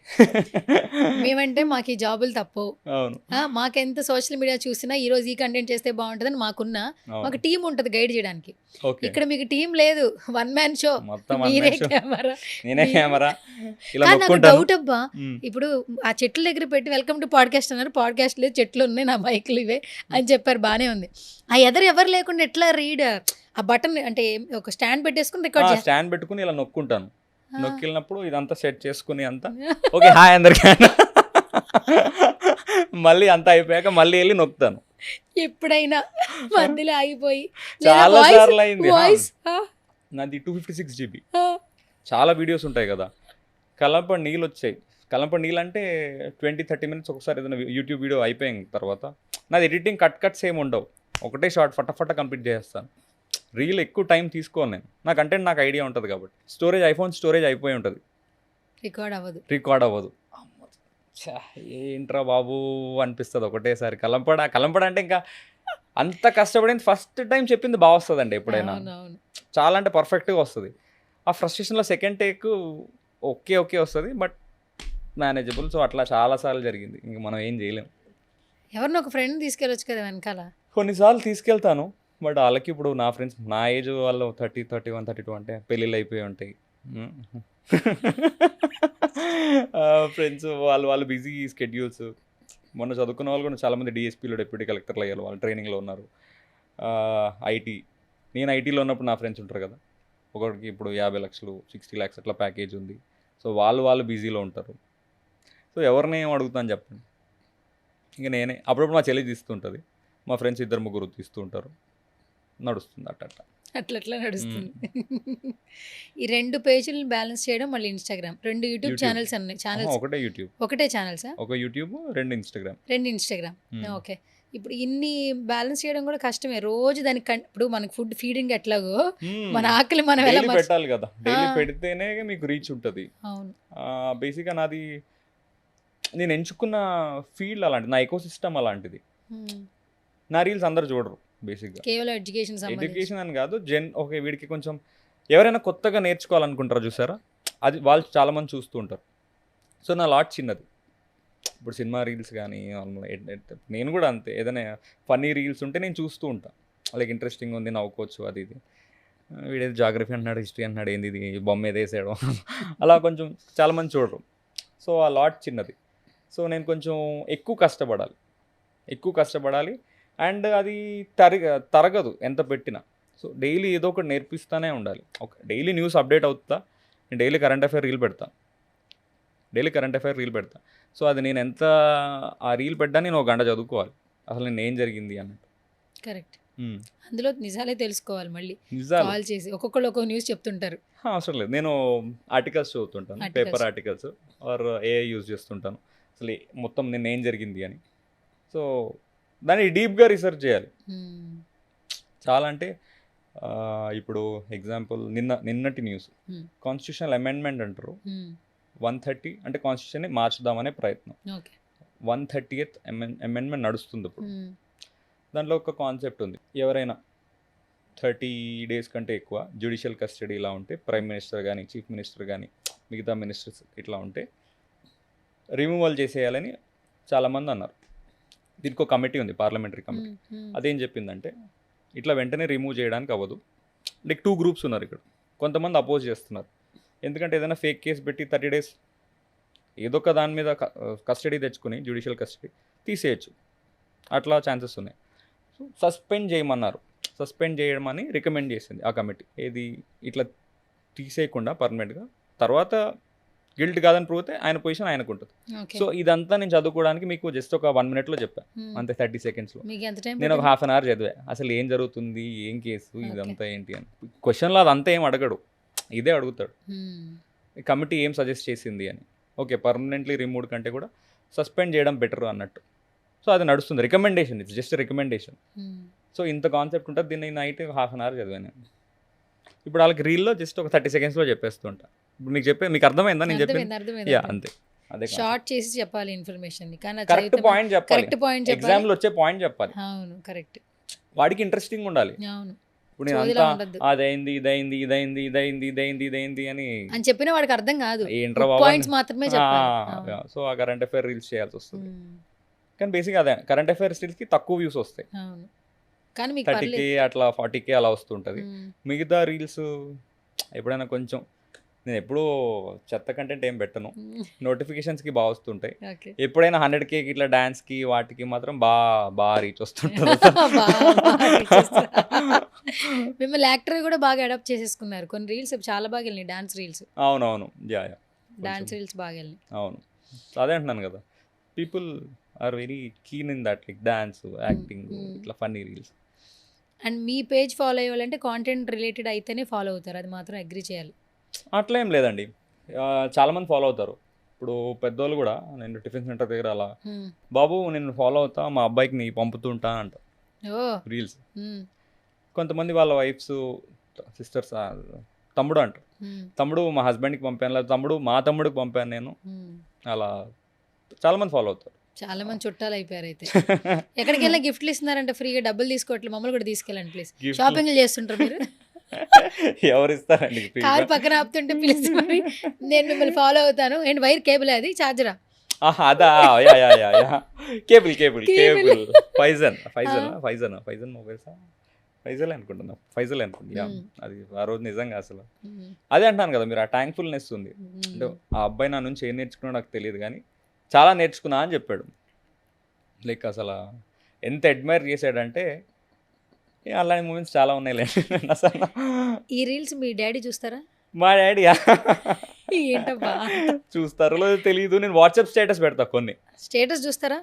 మేమంటే మాకు ఈ జాబులు తప్పు. అవును, మాకెంత సోషల్ మీడియా చూసినా ఈ రోజు ఈ కంటెంట్ చేస్తే బాగుంటుందని మాకు టీం ఉంటుంది గైడ్ చేయడానికి. ఇక్కడ మీకు టీం లేదు, 1 man షో, నేనే కెమెరా. నాకు డౌట్ అబ్బా, ఇప్పుడు ఆ చెట్ల దగ్గర పెట్టి వెల్కమ్ టు పాడ్కాస్ట్ అన్నారు, పాడ్కాస్ట్ లేదు, చెట్లు ఉన్నాయి, నా బైక్లు ఇవే అని చెప్పారు, బానే ఉంది. ఆ ఎవరు లేకుండా ఎట్లా రీడ్ ఆ బటన్, అంటే ఒక స్టాండ్ పెట్టేసుకుని రికార్డ్ స్టాండ్ పెట్టుకుని ఇలా నొక్కుంటాను. నొక్కినప్పుడు ఇదంతా సెట్ చేసుకుని అంతా ఓకే హాయ్ అందరికీ, మళ్ళీ అంతా అయిపోయాక మళ్ళీ వెళ్ళి నొక్కుతాను. ఎప్పుడైనా మధ్యలో ఆగిపోయి చాలా సార్లు అయింది. నాది 256 GB, చాలా వీడియోస్ ఉంటాయి కదా. కలంపడి నీళ్ళు వచ్చాయి. కలంపడి నీళ్ళు అంటే 20-30 minutes ఒకసారి ఏదైనా యూట్యూబ్ వీడియో అయిపోయిన తర్వాత నాది ఎడిటింగ్ కట్స్ ఏమి ఉండవు, ఒకటే షార్ట్ ఫటాఫట కంప్లీట్ చేస్తాను. రీల్ ఎక్కువ టైం తీసుకోను నేను, నా కంటెంట్ నాకు ఐడియా ఉంటుంది కాబట్టి. ఐఫోన్ స్టోరేజ్ అయిపోయి ఉంటుంది, రికార్డ్ అవ్వదు. ఏంట్రా బాబు అనిపిస్తుంది ఒకటేసారి. కలంపడ అంటే ఇంకా అంత కష్టపడింది ఫస్ట్ టైం చెప్పింది బాగా వస్తుందండి ఎప్పుడైనా, చాలా అంటే పర్ఫెక్ట్గా వస్తుంది. ఆ ఫ్రస్ట్రేషన్లో సెకండ్ టేక్ ఓకే వస్తుంది, బట్ మేనేజబుల్. సో అట్లా చాలాసార్లు జరిగింది, ఇంక మనం ఏం చేయలేం. ఎవరిని ఒక ఫ్రెండ్ తీసుకెళ్ళొచ్చు కదా వెనకాల. కొన్నిసార్లు తీసుకెళ్తాను, బట్ వాళ్ళకి ఇప్పుడు నా ఫ్రెండ్స్ నా ఏజ్ వాళ్ళు 30, 31, 32 అంటే పెళ్ళిళ్ళు అయిపోయి ఉంటాయి. ఫ్రెండ్స్ వాళ్ళు బిజీ స్కెడ్యూల్స్. మొన్న చదువుకున్న వాళ్ళు కూడా చాలామంది డిఎస్పీలో డిప్యూటీ కలెక్టర్లు అయ్యారు, వాళ్ళు ట్రైనింగ్లో ఉన్నారు. నేను ఐటీలో ఉన్నప్పుడు నా ఫ్రెండ్స్ ఉంటారు కదా, ఒకరికి ఇప్పుడు 50 లక్షలు 60 lakhs అట్లా ప్యాకేజ్ ఉంది. సో వాళ్ళు బిజీలో ఉంటారు. సో ఎవరిని ఏం అడుగుతాను చెప్పండి, ఇంక నేనే అప్పుడప్పుడు మా చెల్లి తీస్తుంటుంది, మా ఫ్రెండ్స్ 2-3 తీస్తూ ఉంటారు, నడుస్తుంది అట్ట. అట్లా నడుస్తుంది. ఈ 2 పేజీలను బ్యాలెన్స్ చేయడం మళ్ళీ ఇన్‌స్టాగ్రామ్. 2 YouTube YouTube. ఛానెల్స్ అన్ని ఛానెల్స్ ఒకటే యూట్యూబ్. ఒకటే ఛానల్సా? ఒక యూట్యూబ్, 2 ఇన్‌స్టాగ్రామ్. 2 ఇన్‌స్టాగ్రామ్. హ్మ్. ఓకే. ఇప్పుడు ఇన్ని బ్యాలెన్స్ చేయడం కూడా కష్టమే. రోజు దానికి ఇప్పుడు మనకు ఫుడ్ ఫీడింగ్ ఎట్లాగో మన ఆకలి మనం ఎలా డైలీ పెట్టాలి కదా, డైలీ పెడితేనే మీకు రీచ్ ఉంటుంది. అవును. బేసిక్గా నాది నేను ఎంచుకున్న ఫీల్డ్ అలాంటిది, నా ఎకో సిస్టమ్ అలాంటిది. నా రీల్స్ అందరు చూడరు బేసిక్గా. కేవలం ఎడ్యుకేషన్ సంబంధించి. ఎడ్యుకేషన్ అని కాదు, ఓకే వీడికి కొంచెం ఎవరైనా కొత్తగా నేర్చుకోవాలనుకుంటారా చూసారా, అది వాళ్ళు చాలామంది చూస్తూ ఉంటారు. సో నా లాట్ చిన్నది. ఇప్పుడు సినిమా రీల్స్ కానీ నేను కూడా అంతే, ఏదైనా ఫన్నీ రీల్స్ ఉంటే నేను చూస్తూ ఉంటాను. లైక్ ఇంట్రెస్టింగ్ ఉంది, నవ్వుకోవచ్చు, అది ఇది. వీడేది జాగ్రఫీ అంటున్నాడు, హిస్టరీ అంటున్నాడు, ఏంది ఇది బొమ్మ ఏది వేసాడు అలా కొంచెం చాలామంది చూడరు. సో ఆ లాట్ చిన్నది. సో నేను కొంచెం ఎక్కువ కష్టపడాలి అండ్ అది తరగదు ఎంత పెట్టినా. సో డైలీ ఏదో ఒకటి నేర్పిస్తూనే ఉండాలి. ఓకే, డైలీ న్యూస్ అప్డేట్ అవుతా, నేను డైలీ కరెంట్ అఫైర్ రీల్ పెడతా. సో అది నేను ఎంత ఆ రీల్ పెట్టా, నేను 1 గంట చదువుకోవాలి అసలు నేను ఏం జరిగింది అన్నట్టు. కరెక్ట్. అందులో నిజాలే తెలుసుకోవాలి మళ్ళీ నిజాలు కాల్ చేసి. ఒక్కొక్కళ్ళు ఒక్కొక్క న్యూస్ చెప్తుంటారు. అవసరం లేదు, నేను ఆర్టికల్స్ చదువుతుంటాను, paper articles or AI use చేస్తుంటాను అసలు మొత్తం నిన్న ఏం జరిగింది అని. సో దాన్ని డీప్గా రీసెర్చ్ చేయాలి చాలా. అంటే ఇప్పుడు ఎగ్జాంపుల్ నిన్నటి న్యూస్, కాన్స్టిట్యూషనల్ అమెండ్మెంట్ అంటారు. 130 అంటే కాన్స్టిట్యూషన్ని మార్చుదామనే ప్రయత్నం. 130th అమెండ్మెంట్ నడుస్తుంది ఇప్పుడు. దాంట్లో ఒక కాన్సెప్ట్ ఉంది, ఎవరైనా 30 days కంటే ఎక్కువ జ్యుడిషియల్ కస్టడీ ఇలా ఉంటే, ప్రైమ్ మినిస్టర్ కానీ చీఫ్ మినిస్టర్ కానీ మిగతా మినిస్టర్స్ ఇట్లా ఉంటే రిమూవల్ చేసేయాలని చాలామంది అన్నారు. దీనికి ఒక కమిటీ ఉంది, పార్లమెంటరీ కమిటీ. అదేం చెప్పిందంటే ఇట్లా వెంటనే రిమూవ్ చేయడానికి అవ్వదు. లైక్ 2 groups ఉన్నారు ఇక్కడ. కొంతమంది అపోజ్ చేస్తున్నారు, ఎందుకంటే ఏదైనా ఫేక్ కేసు పెట్టి 30 days ఏదో ఒక దాని మీద కస్టడీ తెచ్చుకుని జ్యుడిషియల్ కస్టడీ తీసేయచ్చు, అట్లా ఛాన్సెస్ ఉన్నాయి. సో సస్పెండ్ చేయమని రికమెండ్ చేసింది ఆ కమిటీ. ఏది ఇట్లా తీసేయకుండా పర్మనెంట్గా, తర్వాత గిల్ట్ కాదని ప్రూవ్ అయితే ఆయన పొజిషన్ ఆయనకు ఉంటుంది. సో ఇదంతా నేను చదువుకోవడానికి మీకు జస్ట్ ఒక 1 minute చెప్పా, అంతే 30 secondsలో. నేను ఒక 1/2 hour చదివా అసలు ఏం జరుగుతుంది, ఏం కేసు, ఇదంతా ఏంటి అని. క్వశ్చన్లో అదంతా ఏం అడగడు, ఇదే అడుగుతాడు, కమిటీ ఏం సజెస్ట్ చేసింది అని. ఓకే, పర్మనెంట్లీ రిమూవ్ కంటే కూడా సస్పెండ్ చేయడం బెటర్ అన్నట్టు. సో అది నడుస్తుంది, recommendation, it's just recommendation. So ఇంత కాన్సెప్ట్ ఉంటుంది. దీన్ని నైట్ 1/2 hour చదివాను. ఇప్పుడు వాళ్ళకి రీల్లో జస్ట్ ఒక 30 secondsలో చెప్పేస్తుంటా. ఇప్పుడు మీకు అర్థమైందా నేను చెప్పింది? యా అంతే, అదే షార్ట్ చేసి చెప్పాలి ఇన్ఫర్మేషన్. కరెక్ట్ పాయింట్ చెప్పాలి, కరెక్ట్ పాయింట్ ఎగ్జామ్లో వచ్చే పాయింట్ చెప్పాలి. అవును, కరెక్ట్. వాడికి ఇంట్రెస్టింగ్ ఉండాలి. అవును, ఇప్పుడు నేను అంతా ఇదైంది అని చెప్పిన వాడికి అర్థం కాదు, ఏంట్రా పాయింట్స్ మాత్రమే చెప్పాలి. సో ఆ కరెంట్ అఫైర్ రీల్స్ చేయాల్సి వస్తుంది. కానీ బేసిక్గా అదే కరెంట్ అఫైర్ రీల్స్కి తక్కువ వ్యూస్ వస్తాయి. అవును, కానీ మీకు 30K అట్లా 40K అలా వస్తుంటుంది. మిగతా రీల్స్ ఎప్పుడైనా కొంచెం, నేను ఎప్పుడూ చెత్త కంటెంట్ ఏం పెట్టను, నోటిఫికేషన్స్కి బాగా వస్తుంటాయి. ఎప్పుడైనా 100K ఇట్లా డాన్స్కి వాటికి మాత్రం బాగా రీచ్ వస్తుంటుంది. మిమ్మల్ని యాక్టర్ కూడా బాగా అడాప్ట్ చేసేసుకున్నారు. కొన్ని రీల్స్ చాలా బాగా వెళ్ళినాయి, డాన్స్ రీల్స్. అవునవును, డాన్స్ రీల్స్ బాగా వెళ్ళినాయి. అవును, అదే అంటున్నాను కదా, people are very keen in that, like dance, acting, ఇట్లా ఫన్నీ రీల్స్. అండ్ మీ పేజ్ ఫాలో అయ్యాలంటే కాంటెంట్ రిలేటెడ్ అయితేనే ఫాలో అవుతారు, అది మాత్రం అగ్రీ చేయాలి. అట్లా ఏం లేదండి, చాలామంది ఫాలో అవుతారు. ఇప్పుడు పెద్దోళ్ళు కూడా, నేను టిఫిన్ సెంటర్ దగ్గర అలా, బాబు నేను ఫాలో అవుతా, మా అబ్బాయికి నీ పంపుతుంటా అంట రీల్స్. కొంతమంది వాళ్ళ వైఫ్స్, సిస్టర్స్, తమ్ముడు అంటారు, తమ్ముడు మా హస్బెండ్కి పంపాను, లేదా తమ్ముడు మా తమ్ముడికి పంపాను నేను, అలా చాలామంది ఫాలో అవుతారు. చాలా మంది చుట్టాలు అయిపోయారు. అయితే ఎక్కడికి వెళ్ళినా గిఫ్ట్లు ఇస్తున్నారంటే ఫ్రీగా, డబ్బులు తీసుకోవట్లేదు, మమ్మల్ని కూడా తీసుకెళ్ళండి ప్లీజ్. షాపింగ్లు చేస్తుంటారు మీరు, ఎవరు ఇస్తారండి? కారు పక్కన ఆపుతుంటే పిలిచి మరి నేను మిమ్మల్ని ఫాలో అవుతాను. ఏంటి వైర్ కేబుల్, అది చార్జరా? అదా, కేబుల్ ఫైజన్ మొబైల్స్, ఫైజల్ అనుకుంటున్నా. అది ఆ రోజు నిజంగా అసలు అదే అంటున్నాను కదా, మీరు ఆ థ్యాంక్ఫుల్నెస్ ఉంది. అంటే ఆ అబ్బాయి నా నుంచి ఏం నేర్చుకున్నా నాకు తెలియదు, కానీ చాలా నేర్చుకున్నా అని చెప్పాడు. లైక్ అసలు ఎంత అడ్మైర్ చేశాడంటే, అలాంటి మూమెంట్స్ చాలా ఉన్నాయి. అసలు ఈ రీల్స్ మీ డాడీ చూస్తారా? మా డాడీ ఏంటబ్బా చూస్తారో లేదో తెలియదు. నేను వాట్సాప్ స్టేటస్ పెడతా, కొన్ని స్టేటస్ చూస్తారా?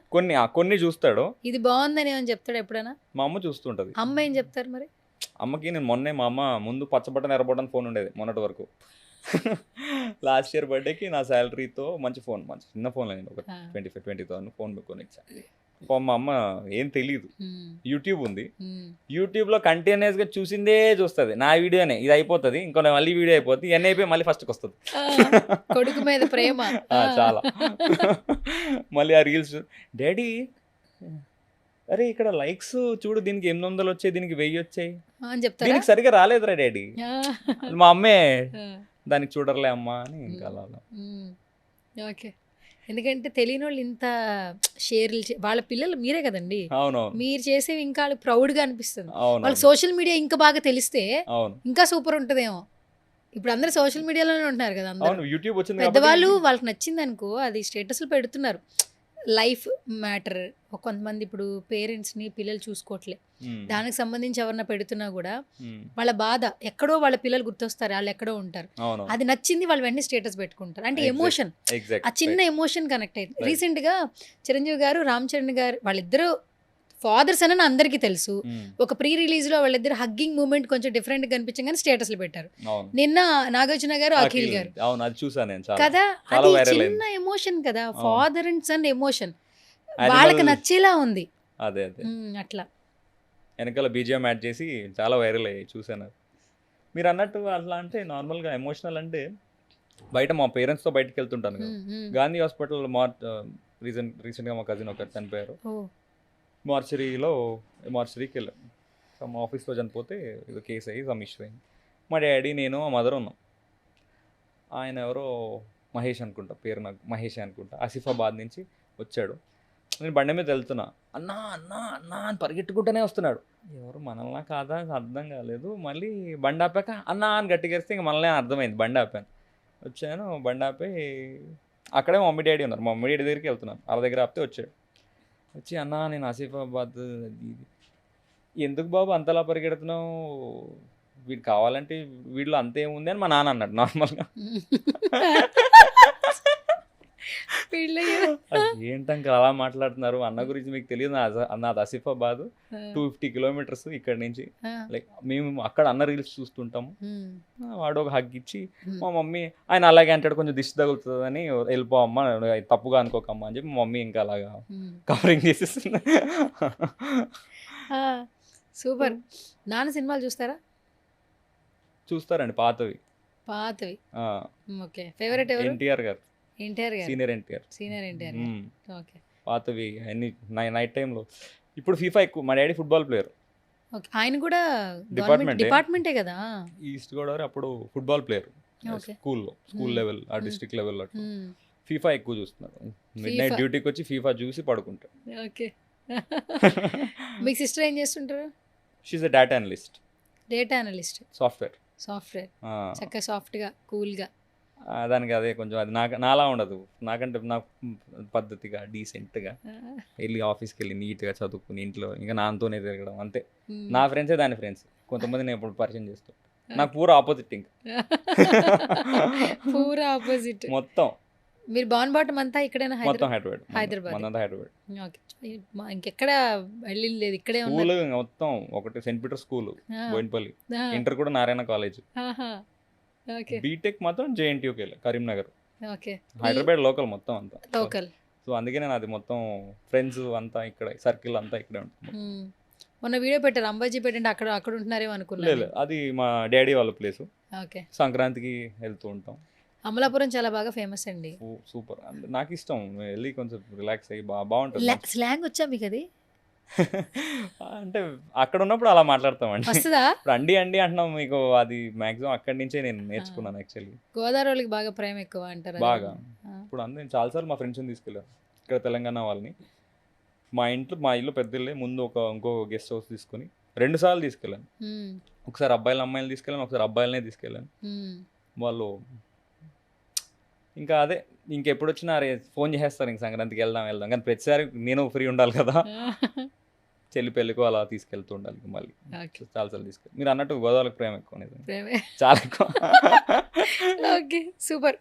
కొన్ని చూస్తాడు. ఇది బాగుందని ఏమని చెప్తాడు ఎప్పుడైనా? మా అమ్మ చూస్తుంటది. అమ్మ ఏం చెప్తారు మరి? అమ్మకి నేను మొన్నే మా అమ్మ ముందు పచ్చబట్టన్ ఎర్రబట్టన్ ఫోన్ ఉండేది మొన్నటి వరకు. లాస్ట్ ఇయర్ బర్త్డేకి నా శాలరీతో మంచి ఫోన్, మంచి చిన్న ఫోన్ లేదు, ఒక 20,000 ఫోన్ కొనిచ్చా. మా అమ్మ ఏం తెలీదు, యూట్యూబ్ ఉంది, యూట్యూబ్లో కంటిన్యూస్గా చూసిందే చూస్తుంది, నా వీడియోనే ఇది అయిపోతుంది, ఇంకో మళ్ళీ వీడియో అయిపోతుంది, ఇవన్నీ అయిపోయి మళ్ళీ ఫస్ట్కి వస్తుంది. కొడుకు మీద ప్రేమ చాలా. మళ్ళీ ఆ రీల్స్, డాడీ అరే ఇక్కడ లైక్స్ చూడు, దీనికి 800 వచ్చాయి, దీనికి 1000 వచ్చాయి, అని చెప్తారా? దీనికి సరిగా రాలేదురా డాడీ. మా అమ్మే దానికి చూడర్లే అమ్మా అని ఇంకా అలా. ఓకే, ఎందుకంటే తెలియని వాళ్ళు ఇంత షేర్లు వాళ్ళ పిల్లలు మీరే కదండి, అవునవును మీరు చేసేవి ఇంకా ప్రౌడ్గా అనిపిస్తుంది. అవును వాళ్ళకి సోషల్ మీడియా ఇంకా బాగా తెలిస్తే అవును ఇంకా సూపర్ ఉంటుందేమో. ఇప్పుడు అందరు సోషల్ మీడియాలోనే ఉంటున్నారు కదా, అందరూ అవును యూట్యూబ్ వచ్చింది పెద్దవాళ్ళు వాళ్ళకి నచ్చింది అనుకో అది స్టేటస్లు పెడుతున్నారు. లైఫ్ మ్యాటర్, కొంతమంది ఇప్పుడు పేరెంట్స్ని పిల్లలు చూసుకోవట్లే, దానికి సంబంధించి ఎవరన్నా పెడుతున్నా కూడా వాళ్ళ బాధ ఎక్కడో వాళ్ళ పిల్లలు గుర్తొస్తారు, వాళ్ళు ఎక్కడో ఉంటారు, అవును అది నచ్చింది వాళ్ళు వెంటనే స్టేటస్ పెట్టుకుంటారు. అంటే ఎమోషన్, ఎగ్జాక్ట్ ఆ చిన్న ఎమోషన్ కనెక్ట్ అయింది. Right. రీసెంట్గా చిరంజీవి గారు రామ్ చరణ్ గారు వాళ్ళిద్దరూ ఫాదర్స్ అని అందరికీ తెలుసు. ఒక ప్రీ రిలీజ్లో వాళ్ళిద్దరు హగ్గింగ్ మూమెంట్ కొంచెం డిఫరెంట్ కనిపించగానే స్టేటస్లు పెట్టారు. అవును నిన్న నాగార్జున గారు అఖిల్ గారు అవును అది చూసాను నేను చాలా. కదా, చాలా అది viral చిన్న ఎమోషన్ కదా, అవును. Father and son emotion Animal- వాళ్ళకి నచ్చేలా ఉంది. అదే అదే అట్లా వెనకాల బీజిఎం యాడ్ చేసి చాలా వైరల్ అయ్యాయి, చూసాను. మీరు అన్నట్టు అట్లా అంటే నార్మల్గా ఎమోషనల్ అంటే బయట మా పేరెంట్స్తో బయటకు వెళ్తుంటాను కదా, గాంధీ హాస్పిటల్ రీసెంట్గా మా కజిన్ ఒకరు చనిపోయారు, మార్చరీకి వెళ్ళాం. సో మా ఆఫీస్లో చనిపోతే ఏదో కేసు అయ్యి సమ్ ఇష్యూ అయింది. మా డాడీ నేను మా మదర్ ఉన్నాం. ఆయన ఎవరో మహేష్ అనుకుంటా, పేరు నాకు మహేష్ అనుకుంటా, ఆసిఫాబాద్ నుంచి వచ్చాడు. నేను బండి మీద వెళ్తున్నా, అన్నా అన్నా అన్నా అని పరిగెట్టుకుంటూనే వస్తున్నాడు. ఎవరు మనల్నా కాదా అర్థం కాలేదు. మళ్ళీ బండి ఆపాక అన్నా అని గట్టిగా వేస్తే ఇంక మనల్ని అర్థమైంది, బండి ఆపాను. వచ్చాను, బండి ఆపి అక్కడే మా మమ్మీ డాడీ ఉన్నారు, మా మమ్మీ డాడీ దగ్గరికి వెళ్తున్నాను, వాళ్ళ దగ్గర ఆపితే వచ్చాడు. వచ్చి అన్నా నేను ఆసిఫాబాద్ ఎందుకు బాబు అంతలా పరిగెడుతున్నావు, వీడు కావాలంటే వీడిలో అంతేముంది అని మా నాన్న అన్నాడు నార్మల్గా. ఏంటంక అలా మాట్లాడుతున్నారు, అన్న గురించి మీకు తెలియదు, నాది ఆసిఫాబాద్ 250 కిలోమీటర్స్ ఇక్కడ నుంచి, లైక్ మేము అక్కడ అన్న రీల్స్ చూస్తుంటాము. వాడు ఒక హగ్ ఇచ్చి మా మమ్మీ ఆయన అలాగే అంటాడు, కొంచెం దిష్టి తగులుతుందని వెళ్ళిపోవమ్మా, తప్పుగా అనుకోకమ్మా అని చెప్పి మా మమ్మీ ఇంకా అలాగా కవరింగ్ చేసేస్తుంది. సూపర్. నాన్న సినిమాలు చూస్తారా? చూస్తారండి, పాతవి. ఓకే, ఫేవరెట్ ఎవరు? ఎన్టీఆర్ గారు, ఎన్టీఆర్ గారు, senior NTR. Senior NTR. Okay, పాతవి అన్ని నైట్ టైంలో. ఇప్పుడు ఫీఫా ఎక్కువ, మా డాడీ ఫుట్బాల్ ప్లేయర్. ఓకే, ఆయన కూడా Department ఏ? డిపార్ట్మెంటే కదా. ఈస్ట్ గోదావరి అప్పుడు football player, okay. School level, ఆ డిస్ట్రిక్ట్ లెవెల్. మ్మ్. ఫీఫా ఎక్కువ చూస్తున్నారు, మిడ్ నైట్ FIFA. డ్యూటీకి వచ్చి ఫీఫా చూసి పడుకుంటారు. ఓకే. మీకు సిస్టర్ ఏం చేస్తుంటారు? She a data analyst, data analyst, software. చక్కగా సాఫ్ట్గా కూల్గా. దానికి అదే కొంచెం అది నాలా ఉండదు, నాకంటే నాకు పద్ధతిగా డీసెంట్గా వెళ్ళి ఆఫీస్కి వెళ్ళి నీట్గా చదువుకుని ఇంట్లో ఇంకా నాన్నతోనే తిరగడం అంతే. నా ఫ్రెండ్సే దాని ఫ్రెండ్స్, కొంతమంది నేను ఇప్పుడు పరిచయం చేస్తాను, నాకు పూర ఆపోజిట్. ఇంకా పూరా ఆపోజిట్. మొత్తం మీరు బాన్ బాటం అంతా ఇక్కడైనా మొత్తం హైదరాబాద్? హైదరాబాద్. ఓకే, ఇంకెక్కడ వెళ్ళలేదు, ఇక్కడే స్కూల్ ఉన్నారు. మొత్తం ఒకటి సెయింట్ పీటర్ స్కూల్ ఆ, బోయినపల్లి, ఆ, ఇంటర్ కూడా నారాయణ కాలేజ్, ఆహా, ఓకే, బీటెక్ మాత్రం జేఎన్టీయూకి వెళ్ళి కరీంనగర్. ఓకే. హైదరాబాద్ లోకల్ మొత్తం అంతా. లోకల్. సో అందుకే నేను అది మొత్తం ఫ్రెండ్స్ అంతా ఇక్కడ, సర్కిల్ అంతా ఇక్కడే ఉంటుంది. మొన్న వీడియో పెట్టారు, అంబాజీపేట అంటే అక్కడ అక్కడ ఉంటున్నారేమో అనుకున్నాను. లేదు, అది మా డాడీ వాళ్ళ ప్లేస్. ఓకే. సంక్రాంతికి వెళ్తూ ఉంటాం. అమలాపురం చాలా బాగా ఫేమస్ అండి. సూపర్, నాకు ఇష్టం వెళ్ళి కొంచెం రిలాక్స్ అయ్యి బాగుంటుంది. స్లాంగ్ వచ్చా మీకు అది? అంటే అక్కడ ఉన్నప్పుడు అలా మాట్లాడతామండి. వస్తుందా? ఇప్పుడు అండి అంటున్నాం మీకు, అది మాక్సిమం అక్కడి నుంచే నేను నేర్చుకున్నాను యాక్చువల్లీ. గోదావరి వాళ్ళకి బాగా ప్రేమ ఎక్కువ అంటారు. బాగా. ఇప్పుడు అందరూ చాలాసార్లు మా ఫ్రెండ్స్ని తీసుకెళ్ళాను ఇక్కడ తెలంగాణ వాళ్ళని. మా ఇల్లు పెద్ద ఇల్లే, ముందు ఇంకో గెస్ట్ హౌస్ తీసుకొని 2 సార్లు తీసుకెళ్ళాను. ఒకసారి అమ్మాయిలు తీసుకెళ్ళాను, ఒకసారి అబ్బాయిలనే తీసుకెళ్ళాను. వాళ్ళు ఇంకా అదే ఇంకెప్పుడు వచ్చినా అరే ఫోన్ చేసేస్తారు ఇంక సంక్రాంతికి వెళ్దాం, కానీ ప్రతిసారి నేను ఫ్రీ ఉండాలి కదా. చెల్లి పెళ్ళికో అలా తీసుకెళ్తూ ఉండాలి మళ్ళీ. ఓకే. చాలాసార్లు తీసుకెళ్ళి మీరు అన్నట్టు గోదావరికి ప్రేమ ఎక్కువ నిజంగా. ప్రేమే. చాలా ఎక్కువ. ఓకే. సూపర్.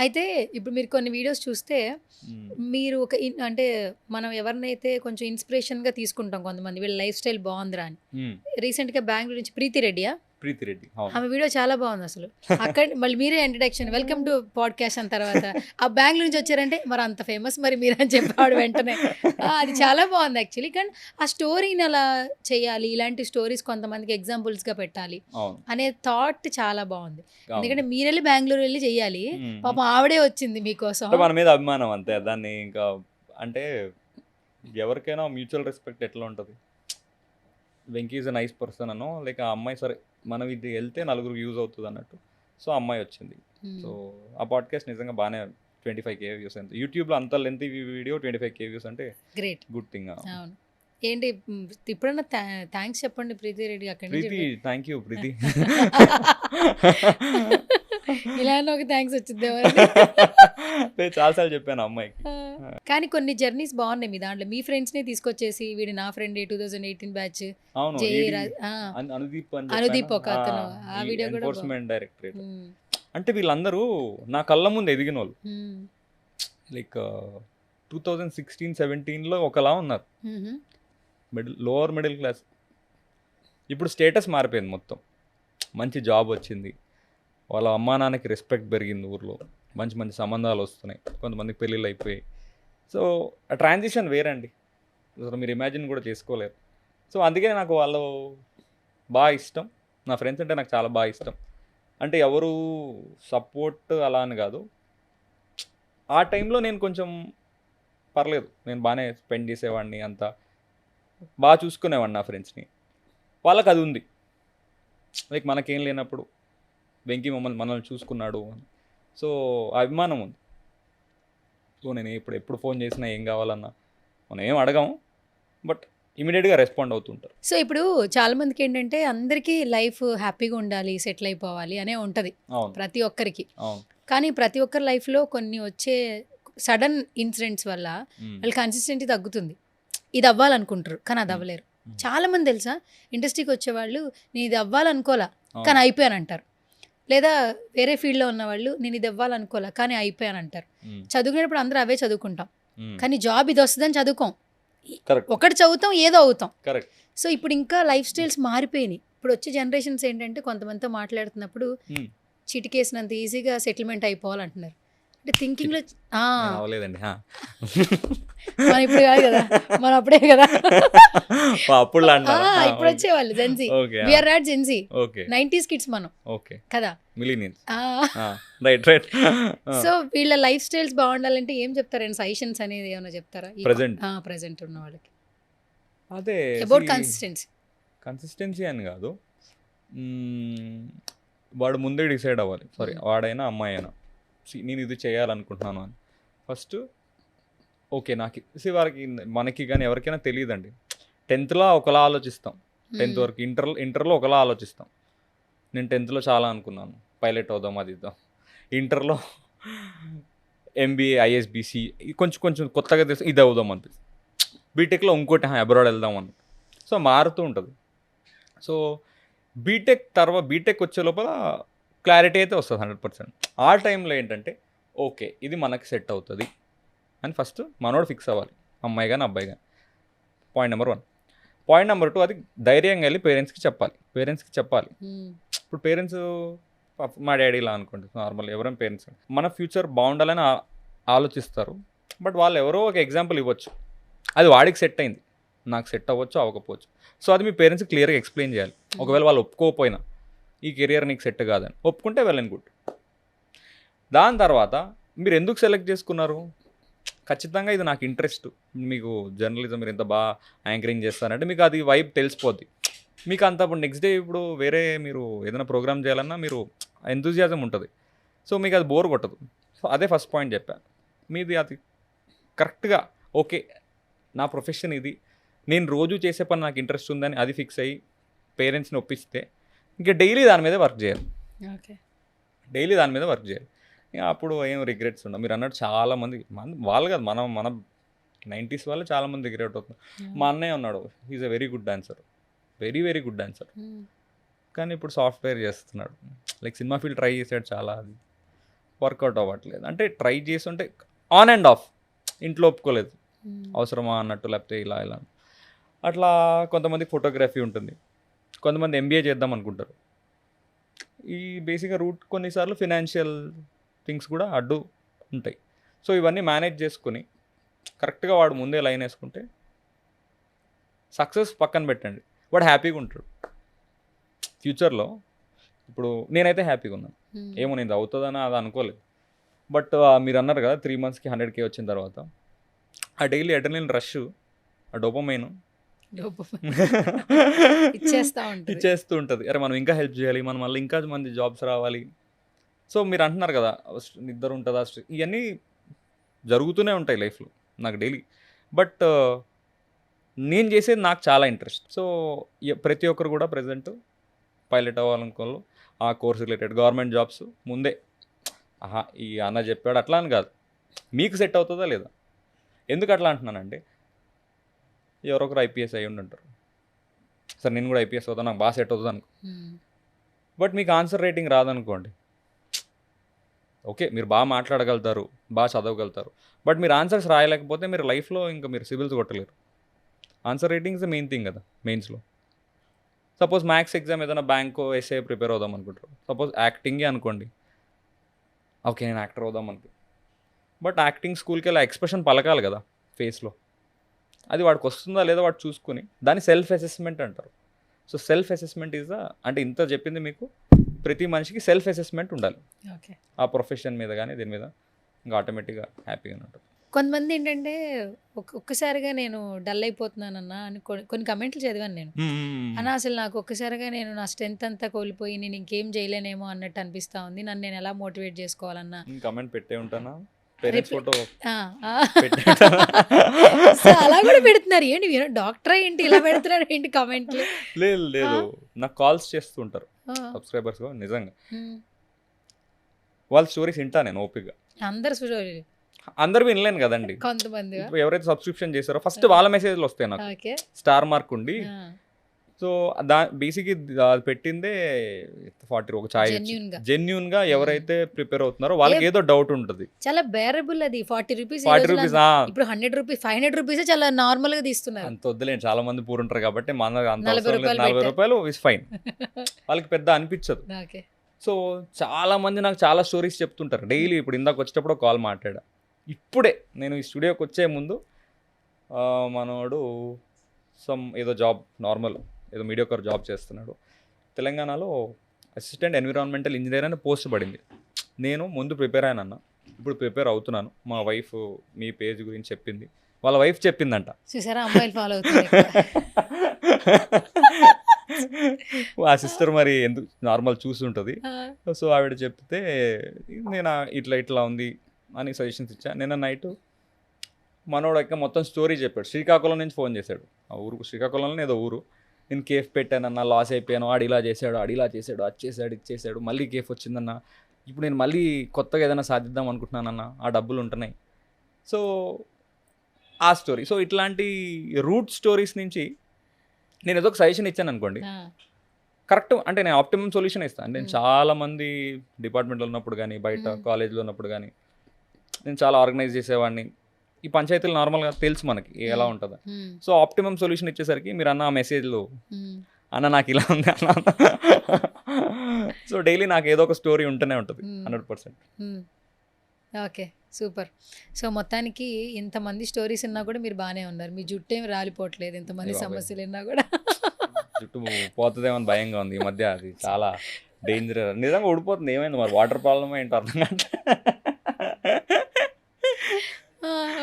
అయితే ఇప్పుడు మీరు కొన్ని వీడియోస్ చూస్తే మ్మ్. మీరు ఒక అంటే మనం ఎవరినైతే కొంచెం ఇన్స్పిరేషన్‌గా తీసుకుంటాం కొంతమంది వీళ్ళ లైఫ్ స్టైల్ బావుందిరా అని. మ్మ్. రీసెంట్‌గా బెంగుళూరు నుంచి ప్రీతి రెడ్డియా? ప్రీతి రెడ్డి అవును. ఆమె వీడియో చాలా బాగుంది అసలు. అక్కడ మళ్ళీ మీరే ఇంట్రడక్షన్ వెల్కమ్ టు పాడ్కాస్ట్ అన్న తర్వాత ఆ బెంగుళూరు నుంచి వచ్చారంటే మరి అంత ఫేమస్ మరి మీరని చెప్పాడు వెంటనే. అది చాలా బాగుంది యాక్చువల్లీ. కానీ ఆ స్టోరీని అలా చేయాలి, ఇలాంటి స్టోరీస్ కొంతమందికి ఎగ్జాంపుల్స్‌గా పెట్టాలి అవును. అనే థాట్ చాలా బాగుంది. అవును. ఎందుకంటే మీరెళ్ళి బెంగుళూరు వెళ్ళి చెయ్యాలి. మ్మ్. పాపం ఆవిడే వచ్చింది మీకోసం. అంటే మన మీద అభిమానం అంతే. దాన్ని ఇంకా అంటే ఎవరికైనా మ్యూచువల్ రెస్పెక్ట్ ఎట్లా ఉంటుంది, Venky is a nice person అనో లేక ఆ అమ్మాయి సరే మనం ఇది వెళ్తే నలుగురికి యూజ్ అవుతుంది అన్నట్టు. సో ఆ అమ్మాయి వచ్చింది. సో ఆ పాడ్కాస్ట్ నిజంగా బాగానే 25K వ్యూస్ అంతే. యూట్యూబ్లో అంత లెంత్ వీడియో 25K వ్యూస్ అంటే గ్రేట్. Good thing. అవును. ఏంటి ఇప్పుడన్నా థ్యాంక్స్ చెప్పండి ప్రీతి రెడ్డి అక్కడి నుంచి. ప్రీతి థ్యాంక్ యూ ప్రీతి. ఇలా ఒక థ్యాంక్స్ వచ్చింది నేను చాలాసార్లు చెప్పాను ఆ అమ్మాయికి. కానీ కొన్ని జర్నీస్ బాగున్నాయి మీ దాంట్లో. మీ ఫ్రెండ్స్ని తీసుకొచ్చేసి వీడు నా ఫ్రెండ్ 2018 బ్యాచ్ అవును. అనుదీప్ అని అనుదీప్ ఒక అతను. ఆ వీడియో కూడా ఎన్ఫోర్స్మెంట్ డైరెక్టరేట్. అంటే వీళ్ళందరూ నా కళ్ళ ముందు ఎదిగిన వాళ్ళు. లైక్ 2016-17లో ఒకలా ఉన్నారు, లోవర్ మిడిల్ క్లాస్. ఇప్పుడు స్టేటస్ మారిపోయింది మొత్తం. మంచి జాబ్ వచ్చింది, వాళ్ళ అమ్మా నాన్నకి రెస్పెక్ట్ పెరిగింది, ఊర్లో మంచి మంచి సంబంధాలు వస్తున్నాయి, కొంతమందికి పెళ్ళిళ్ళు అయిపోయాయి. సో ఆ ట్రాన్సిషన్ వేరండి, అసలు మీరు ఇమాజిన్ కూడా చేసుకోలేరు. సో అందుకే నాకు వాళ్ళు బాగా ఇష్టం. నా ఫ్రెండ్స్ అంటే నాకు చాలా బాగా ఇష్టం. అంటే ఎవరు సపోర్ట్ అలా అని కాదు, ఆ టైంలో నేను కొంచెం పర్లేదు, నేను బాగానే స్పెండ్ చేసేవాడిని, అంతా బాగా చూసుకునేవాడిని నా ఫ్రెండ్స్ని. వాళ్ళకి అది ఉంది, లైక్ మనకేం లేనప్పుడు వెంకీ మనల్ని చూసుకున్నాడు అని. సో ఆ అభిమానం ఉంది. సో నేను ఎప్పుడు ఫోన్ చేసినా ఏం కావాలన్నా మనం ఏం అడగాము, బట్ ఇమీడియట్గా రెస్పాండ్ అవుతుంటారు. సో ఇప్పుడు చాలా మందికి ఏంటంటే అందరికీ లైఫ్ హ్యాపీగా ఉండాలి, సెటిల్ అయిపోవాలి అనే ఉంటుంది అవును ప్రతి ఒక్కరికి. అవును. కానీ ప్రతి ఒక్కరి లైఫ్లో కొన్ని వచ్చే సడన్ ఇన్సిడెంట్స్ వల్ల వాళ్ళ కన్సిస్టెన్సీ తగ్గుతుంది. ఇది అవ్వాలనుకుంటారు కానీ అది అవ్వలేరు. చాలా మంది తెలుసా ఇండస్ట్రీకి వచ్చేవాళ్ళు నేను ఇది అవ్వాలనుకోలే కానీ అయిపోయాను అంటారు. లేదా వేరే ఫీల్డ్లో ఉన్నవాళ్ళు నేను ఇది అవ్వాలనుకోలే కానీ అయిపోయాను అంటారు. చదువుకునేటప్పుడు అందరూ అవే చదువుకుంటాం కానీ జాబ్ ఇది వస్తుందని చదువుకోం. కరెక్ట్ ఒకటి చదువుతాం ఏదో అవుతాం. కరెక్ట్. సో ఇప్పుడు ఇంకా లైఫ్ స్టైల్స్ మారిపోయినాయి. ఇప్పుడు వచ్చే జనరేషన్స్ ఏంటంటే కొంతమందితో మాట్లాడుతున్నప్పుడు చిటికేసినంత ఈజీగా సెటిల్మెంట్ అయిపోవాలంటున్నారు. అంటే థింకింగ్లో అవ్వలేదండి. మనం ఇప్పుడు కాదు కదా, మనం అప్పుడే కదా అప్పుడు ఇప్పుడు వచ్చేవాళ్ళు Gen Z. We're not Gen Z, 90s kids మనం ఓకే కదా, మిలీనియన్స్. Right right. సో వీళ్ళ లైఫ్ స్టైల్స్ బాగుండాలంటే ఏం చెప్తారండి, సజెషన్స్ అనేది ఏమైనా చెప్తారా ప్రెజెంట్ ఉన్న వాళ్ళకి? అదే అబౌట్ కన్సిస్టెన్సీ అని కాదు, వాడు ముందే డిసైడ్ అవ్వాలి. సారీ వాడైనా అమ్మాయి అయినా, నేను ఇది చేయాలనుకుంటున్నాను అని ఫస్ట్. ఓకే నాకు వారికి మనకి కానీ ఎవరికైనా తెలియదండి. 10th ఒకలా ఆలోచిస్తాం, 10th వరకు. ఇంటర్లో ఒకలా ఆలోచిస్తాం. నేను 10th చాలా అనుకున్నాను పైలట్ అవుదాం అది ఇద్దాం. ఇంటర్లో MBA ISBC కొంచెం కొంచెం కొత్తగా తెస్తే ఇది అవుదాం అనిపిస్తుంది. బీటెక్లో ఇంకోటి అబ్రాడ్ వెళ్దాం అని. సో మారుతూ ఉంటుంది. సో బీటెక్ వచ్చే లోపల క్లారిటీ అయితే వస్తుంది 100%. ఆ టైంలో ఏంటంటే ఓకే ఇది మనకి సెట్ అవుతుంది అని ఫస్ట్ మనోడు ఫిక్స్ అవ్వాలి, అమ్మాయి కానీ అబ్బాయి కానీ. Point number 1. పాయింట్ నెంబర్ 2, అది ధైర్యంగా వెళ్ళి పేరెంట్స్కి చెప్పాలి. ఇప్పుడు పేరెంట్స్ మా డాడీ ఇలా అనుకోండి, నార్మల్ ఎవరైనా పేరెంట్స్ మన ఫ్యూచర్ బాగుండాలని ఆలోచిస్తారు. బట్ వాళ్ళు ఎవరో ఒక ఎగ్జాంపుల్ ఇవ్వచ్చు, అది వాడికి సెట్ అయింది, నాకు సెట్ అవ్వచ్చు అవ్వకపోవచ్చు. సో అది మీ పేరెంట్స్కి క్లియర్గా ఎక్స్ప్లెయిన్ చేయాలి. ఒకవేళ వాళ్ళు ఒప్పుకోకపోయినా ఈ కెరియర్ నీకు సెట్ కాదని, ఒప్పుకుంటే వెల్ అండ్ గుడ్. దాని తర్వాత మీరు ఎందుకు సెలెక్ట్ చేసుకున్నారు, ఖచ్చితంగా ఇది నాకు ఇంట్రెస్ట్. మీకు జర్నలిజం మీరు ఎంత బాగా యాంకరింగ్ చేస్తారంటే మీకు అది వైబ్ తెలిసిపోద్ది మీకు అంత. ఇప్పుడు నెక్స్ట్ డే ఇప్పుడు వేరే మీరు ఏదైనా ప్రోగ్రామ్ చేయాలన్నా మీరు ఎంతూజియాజం ఉంటుంది. సో మీకు అది బోర్ కొట్టదు. సో అదే ఫస్ట్ పాయింట్ చెప్పాను. మీది అది కరెక్ట్గా ఓకే నా ప్రొఫెషన్ ఇది, నేను రోజు చేసే పని నాకు ఇంట్రెస్ట్ ఉందని అది ఫిక్స్ అయ్యి పేరెంట్స్ని ఒప్పిస్తే ఇంకా డైలీ దాని మీద వర్క్ చేయాలి. అప్పుడు ఏం రిగ్రెట్స్ ఉండవు. మీరు అన్నట్టు చాలామంది వాళ్ళు కాదు మన 90s వాళ్ళు చాలామంది రిగ్రెట్ అవుతున్నారు. మా అన్నయ్య ఉన్నాడు, is a very good dancer, very very good dancer. కానీ ఇప్పుడు సాఫ్ట్వేర్ చేస్తున్నాడు. లైక్ సినిమా ఫీల్డ్ ట్రై చేసాడు చాలా, అది వర్కౌట్ అవ్వట్లేదు. అంటే ట్రై చేస్తుంటే ఆన్ అండ్ ఆఫ్, ఇంట్లో ఒప్పుకోలేదు, అవసరమా అన్నట్టు, లేకపోతే ఇలా ఇలా అట్లా. కొంతమంది ఫోటోగ్రఫీ ఉంటుంది, కొంతమంది ఎంబీఏ చేద్దాం అనుకుంటారు. ఈ బేసిక్గా రూట్ కొన్నిసార్లు ఫినాన్షియల్ థింగ్స్ కూడా అడ్డు ఉంటాయి. సో ఇవన్నీ మేనేజ్ చేసుకుని కరెక్ట్గా వాడు ముందే లైన్ వేసుకుంటే సక్సెస్ పక్కన పెట్టండి, వాడు హ్యాపీగా ఉంటాడు ఫ్యూచర్లో. ఇప్పుడు నేనైతే హ్యాపీగా ఉన్నాను, ఏమో నేను అవుతుందని అది అనుకోలేదు. బట్ మీరు అన్నారు కదా 3 monthsకి 100K వచ్చిన తర్వాత ఆ డైలీ అడ్రినలిన్ రష్, ఆ డోపమైన్ ఇచ్చేస్తూ ఉంటుంది. అరే మనం ఇంకా హెల్ప్ చేయాలి, మనం మళ్ళీ ఇంకా మంది జాబ్స్ రావాలి. సో మీరు అంటున్నారు కదా నిద్ర ఉంటుందా, ఇవన్నీ జరుగుతూనే ఉంటాయి లైఫ్లో నాకు డైలీ. బట్ నేను చేసేది నాకు చాలా ఇంట్రెస్ట్. సో ప్రతి ఒక్కరు కూడా ప్రజెంట్ పైలట్ అవ్వాలనుకోవాలి, ఆ కోర్స్ రిలేటెడ్ గవర్నమెంట్ జాబ్స్ ముందే ఈ అన్న చెప్పాడు అట్లా అని కాదు, మీకు సెట్ అవుతుందా లేదా. ఎందుకు అట్లా అంటున్నానంటే ఎవరొకరు ఐపీఎస్ అయ్యి ఉంటారు, సరే నేను కూడా ఐపీఎస్ అవుతాను, నాకు బాగా సెట్ అవుతుంది అనుకో. బట్ మీకు ఆన్సర్ రేటింగ్ రాదనుకోండి, ఓకే మీరు బాగా మాట్లాడగలుగుతారు, బాగా చదవగలుగుతారు, బట్ మీరు ఆన్సర్స్ రాయలేకపోతే మీరు లైఫ్లో ఇంకా మీరు సివిల్స్ కొట్టలేరు. Answer rating is the main thing కదా మెయిన్స్లో. సపోజ్ మ్యాథ్స్ ఎగ్జామ్ ఏదైనా బ్యాంకో ఎస్ఏ ప్రిపేర్ అవుదాం అనుకుంటారు, సపోజ్ యాక్టింగే అనుకోండి, ఓకే నేను యాక్టర్ అవుదాం అనుకో, బట్ యాక్టింగ్ స్కూల్కి వెళ్ళి ఎక్స్ప్రెషన్ పలకాలి కదా ఫేస్లో, అది వాడికి వస్తుందా లేదా వాడు చూసుకుని దాన్ని సెల్ఫ్ అసెస్మెంట్ అంటారు. సో సెల్ఫ్ అసెస్మెంట్ ఈజ్ అంటే ఇంత చెప్పింది మీకు, ప్రతి మనిషికి సెల్ఫ్ అసెస్మెంట్ ఉండాలి ఆ ప్రొఫెషన్ మీద కానీ దీని మీద, ఇంకా ఆటోమేటిక్గా హ్యాపీగా ఉంటుంది. కొంతమంది ఏంటంటే ఒక్కసారిగా నేను డల్ అయిపోతున్నానన్నా అని కొన్ని కమెంట్లు చదివాను నేను. అన్న అసలు నాకు ఒక్కసారిగా నేను నా స్ట్రెంత్ అంతా కోల్పోయి నేను ఇంకేం చేయలేనేమో అన్నట్టు అనిపిస్తా ఉంది, నన్ను నేను ఎలా మోటివేట్ చేసుకోవాలన్నా. కమెంట్ పెట్టే ఉంటానా, పేరెంట్స్ ఫోటో అలా కూడా పెడుతున్నారు, ఏంటి మీరు డాక్టర్ ఏంటి ఇలా పెడుతున్నారు ఏంటి కమెంట్లు. లేదు లేదు, నాకు కాల్స్ చేస్తుంటారు సబ్స్క్రైబర్స్ నిజంగా, వాళ్ళ స్టోరీస్ వింటా నేను ఓపిక. అందరు వినలేను కదండి, కొంతమంది ఎవరైతే సబ్స్క్రిప్షన్ చేశారో ఫస్ట్ వాళ్ళ మెసేజ్లు వస్తాయి నాకు, స్టార్ మార్క్ ఉండి. సో బేసిక్ పెట్టిందే 40 ఒక ఛాయ్ జెన్యూన్ గా ఎవరైతే ప్రిపేర్ అవుతున్నారో వాళ్ళకి ఏదో డౌట్ ఉంటుంది. చాలా బేరబుల్ అది 40 రూపీస్. ఇప్పుడు 100 రూపీస్ 500 రూపీస్ చాలా నార్మల్ గా తీస్తున్నారు. అంత వద్దులేండి, చాలా మంది పూర్ ఉంటారు కాబట్టి మన 40 రూపాయలు ఇస్ ఫైన్, వాళ్ళకి పెద్ద అనిపించదు. సో చాలా మంది నాకు చాలా స్టోరీస్ చెప్తుంటారు డైలీ. ఇప్పుడు ఇందాక వచ్చేటప్పుడు కాల్ మాట్లాడా, ఇప్పుడే నేను ఈ స్టూడియోకి వచ్చే ముందు మనోడు ఏదో జాబ్ నార్మల్ ఏదో మీడియోకర్ జాబ్ చేస్తున్నాడు తెలంగాణలో, అసిస్టెంట్ ఎన్విరాన్మెంటల్ ఇంజనీర్ అని పోస్ట్ పడింది. నేను ముందు ప్రిపేర్ అయ్యానన్న, ఇప్పుడు ప్రిపేర్ అవుతున్నాను. మా వైఫ్ మీ పేజ్ గురించి చెప్పింది, వాళ్ళ వైఫ్ చెప్పిందంట. చూసారా అమ్మాయిలు ఫాలో అవుతారు. ఆ సిస్టర్ మరి ఎందుకు నార్మల్ చూస్తుంటుంది. సో ఆవిడ చెప్తే నేను ఇట్లా ఇట్లా ఉంది అని సజెషన్స్ ఇచ్చా. నిన్న నైట్ మనోడు ఎక్క మొత్తం స్టోరీ చెప్పాడు. శ్రీకాకుళం నుంచి ఫోన్ చేశాడు, ఆ ఊరు శ్రీకాకుళంలో ఏదో ఊరు. నేను కేఫ్ పెట్టానన్న, లాస్ అయిపోయాను, ఆడు ఇలా చేశాడు, ఆడు ఇలా చేశాడు, అది చేశాడు, ఇది చేశాడు, మళ్ళీ కేఫ్ వచ్చిందన్న, ఇప్పుడు నేను మళ్ళీ కొత్తగా ఏదైనా సాధిద్దాం అనుకుంటున్నానన్న, ఆ డబ్బులు ఉంటున్నాయి. సో ఆ స్టోరీ. సో ఇట్లాంటి రూట్ స్టోరీస్ నుంచి నేను ఏదో ఒక సజెషన్ ఇచ్చాను అనుకోండి, కరెక్ట్ అంటే నేను ఆప్టిమమ్ సొల్యూషన్ ఇస్తాను. నేను చాలామంది డిపార్ట్మెంట్లో ఉన్నప్పుడు కానీ బయట కాలేజ్లో ఉన్నప్పుడు కానీ నేను చాలా ఆర్గనైజ్ చేసేవాడిని. ఈ పంచాయతీలు నార్మల్గా తెలుసు మనకి ఎలా ఉంటుందో. సో ఆప్టిమమ్ సొల్యూషన్ ఇచ్చేసరికి మీరు అన్న మెసేజ్లు, అన్న నాకు ఇలా ఉంది అన్న. సో డైలీ నాకు ఏదో ఒక స్టోరీ ఉంటూనే ఉంటుంది 100%. Okay, super. సో మొత్తానికి ఇంతమంది స్టోరీస్ ఉన్నా కూడా మీరు బాగానే ఉన్నారు, మీ జుట్టు ఏమి రాలిపోవట్లేదు, ఇంతమంది సమస్యలు ఉన్నా కూడా. జుట్టు పోతుందేమో అని భయంగా ఉంది ఈ మధ్య, అది చాలా డేంజర్, నిజంగా ఊడిపోతుంది. ఏమైంది మరి, వాటర్ ప్రాబ్లమ్ ఏంటో అర్థం కాదు.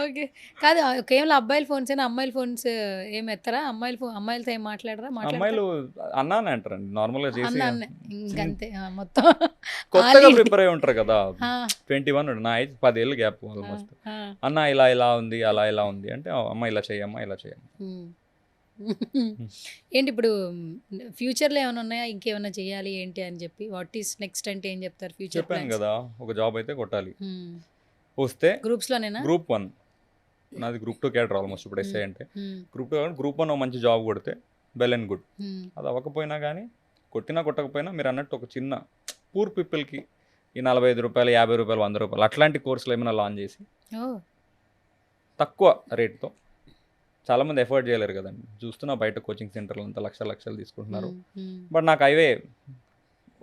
ఓకే, కాదు కేవలం అబ్బాయిల ఫోన్స్ అయినా అమ్మాయిల ఫోన్స్ ఏమి ఎత్తరా? అమ్మాయిలతో ఏం మాట్లాడరా? అమ్మాయిలు అన్నానే అంటారండి నార్మల్గా చేసి, ఇంకంతే మొత్తం కొత్తగా ప్రిపేర్ అయి ఉంటారు కదా. 21 నా ఏజ్ 10 ఏళ్ళు గ్యాప్ ఆల్మోస్ట్. అన్న ఇలా ఇలా ఉంది, అలా ఇలా ఉంది అంటే అమ్మ ఇలా చేయమ్మా, ఇలా చేయమ్మా. ఏంటి ఇప్పుడు ఫ్యూచర్లో ఏమైనా ఉన్నాయా, ఇంకేమైనా చేయాలి ఏంటి అని చెప్పి? వాట్ ఈస్ నెక్స్ట్ అంటే ఏం చెప్తారు? ఫ్యూచర్ చెప్పాను కదా, ఒక జాబ్ అయితే కొట్టాలి, వస్తే గ్రూప్స్లోనేనా? గ్రూప్ 1 నాది గ్రూప్ 2 క్యాడర్ ఆల్మోస్ట్ ఇప్పుడు ఎస్ఐ అంటే. గ్రూప్ 1 మంచి జాబ్ కొడితే వెల్ అండ్ గుడ్. అది అవ్వకపోయినా కానీ కొట్టినా కొట్టకపోయినా మీరు అన్నట్టు ఒక చిన్న పూర్ పీపుల్కి ఈ 45 రూపాయలు 50 రూపాయలు 100 రూపాయలు అట్లాంటి కోర్సులు ఏమైనా లాంచ్ చేసి తక్కువ రేట్తో, చాలామంది ఎఫర్ట్ చేయలేరు కదండి, చూస్తున్నా బయట కోచింగ్ సెంటర్లు అంతా లక్షలు తీసుకుంటున్నారు. బట్ నాకు అవే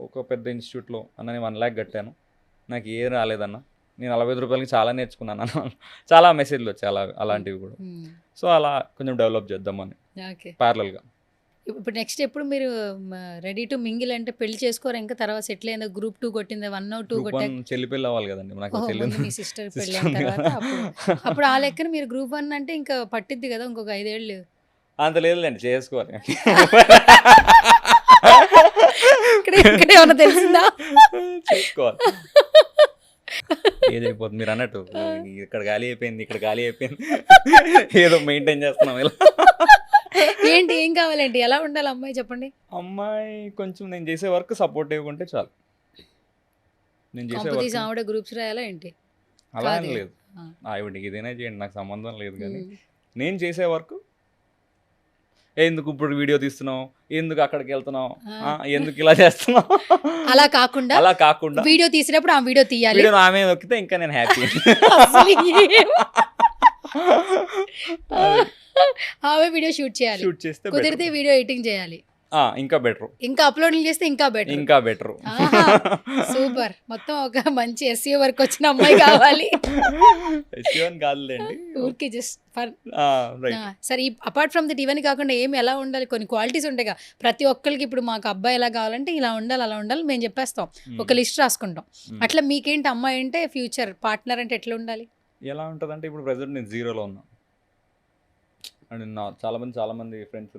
ఒక పెద్ద ఇన్స్టిట్యూట్లో అన్న నేను 1 lakh కట్టాను, నాకు ఏం రాలేదన్న, నేను 45 రూపాయలకి చాలా నేర్చుకున్నాను అన్న, చాలా మెసేజ్లు వచ్చాయి అలాంటివి కూడా. సో అలా కొంచెం డెవలప్ చేద్దామని ప్యారలల్గా. ఇప్పుడు నెక్స్ట్ ఎప్పుడు మీరు రెడీ టు మింగిల్ అంటే పెళ్లి చేసుకోరు ఇంకా తర్వాత సెటిల్ అయిందా? గ్రూప్ 2 కొట్టిందా? 1 or 2 కొట్టాక చెల్లి పెళ్ళి అవ్వాలి కదండి, నాకు చెల్లి మీ సిస్టర్ పెళ్ళి అయిన తర్వాత అప్పుడు ఆ లెక్కన మీరు గ్రూప్ 1 అంటే ఇంకా పట్టిద్ది కదా ఇంకొక 5 ఏళ్ళు. అంత లేదులేండి, చేసుకోవాలి. ఇక్కడ ఏమన్నా తెలిసిందా? చేసుకోవాలి. ఏదైపోతుంది మీరు అన్నట్టు, ఇక్కడ గాలి అయిపోయింది, ఇక్కడ గాలి అయిపోయింది, ఏదో మెయింటైన్ చేస్తున్నాం ఇలా. ఏంటి ఏం కావాలండి, ఎలా ఉండాలి అమ్మాయి చెప్పండి? అమ్మాయి కొంచెం నేను చేసే వర్క్ సపోర్టివ్గా ఉంటే చాలు. నేను చేసే వర్క్ ఆవిడ గ్రూప్స్ రాయాలా ఏంటి? అలా ఏం లేదు, ఆవిడకి ఏదైనా చేయండి, నాకు సంబంధం లేదు. కానీ నేను చేసే వర్క్, ఎందుకు ఇప్పుడు వీడియో తీస్తున్నావు, ఎందుకు అక్కడికి వెళ్తున్నావు, ఎందుకు ఇలా చేస్తున్నావు, అలా కాకుండా వీడియో తీసినప్పుడు ఆ వీడియో తీయాలి, వీడియో ఆమె నొక్కితే ఇంకా నేను హ్యాపీ. ఆమె వీడియో షూట్ చేయాలి, షూట్ చేస్తే కుదిరితే వీడియో ఎడిటింగ్ చేయాలి, ఇంకా బెటర్, ఇంకా అప్లోడింగ్ చేస్తే ఇంకా బెటర్. సూపర్. మొత్తం ఒక మంచి ఎస్ఈఓ వర్క్ వచ్చిన అమ్మాయి కావాలి. కాదులేండి, ఊరికి జస్ట్ ఫర్. సరే, అపార్ట్ ఫ్రమ్ దట్ ఇవన్నీ కాకుండా ఏమి ఎలా ఉండాలి, కొన్ని క్వాలిటీస్ ఉంటాయి కదా ప్రతి ఒక్కరికి. ఇప్పుడు మాకు అబ్బాయి ఎలా కావాలంటే ఇలా ఉండాలి అలా ఉండాలి మేము చెప్పేస్తాం, ఒక లిస్ట్ రాసుకుంటాం. అట్లా మీకేంటి అమ్మాయి అంటే ఫ్యూచర్ పార్ట్నర్ అంటే ఎట్లా ఉండాలి? ఎలా ఉంటుంది అంటే ఇప్పుడు ప్రెజెంట్ నేను 0లో ఉన్నా అండ్ చాలామంది ఫ్రెండ్స్,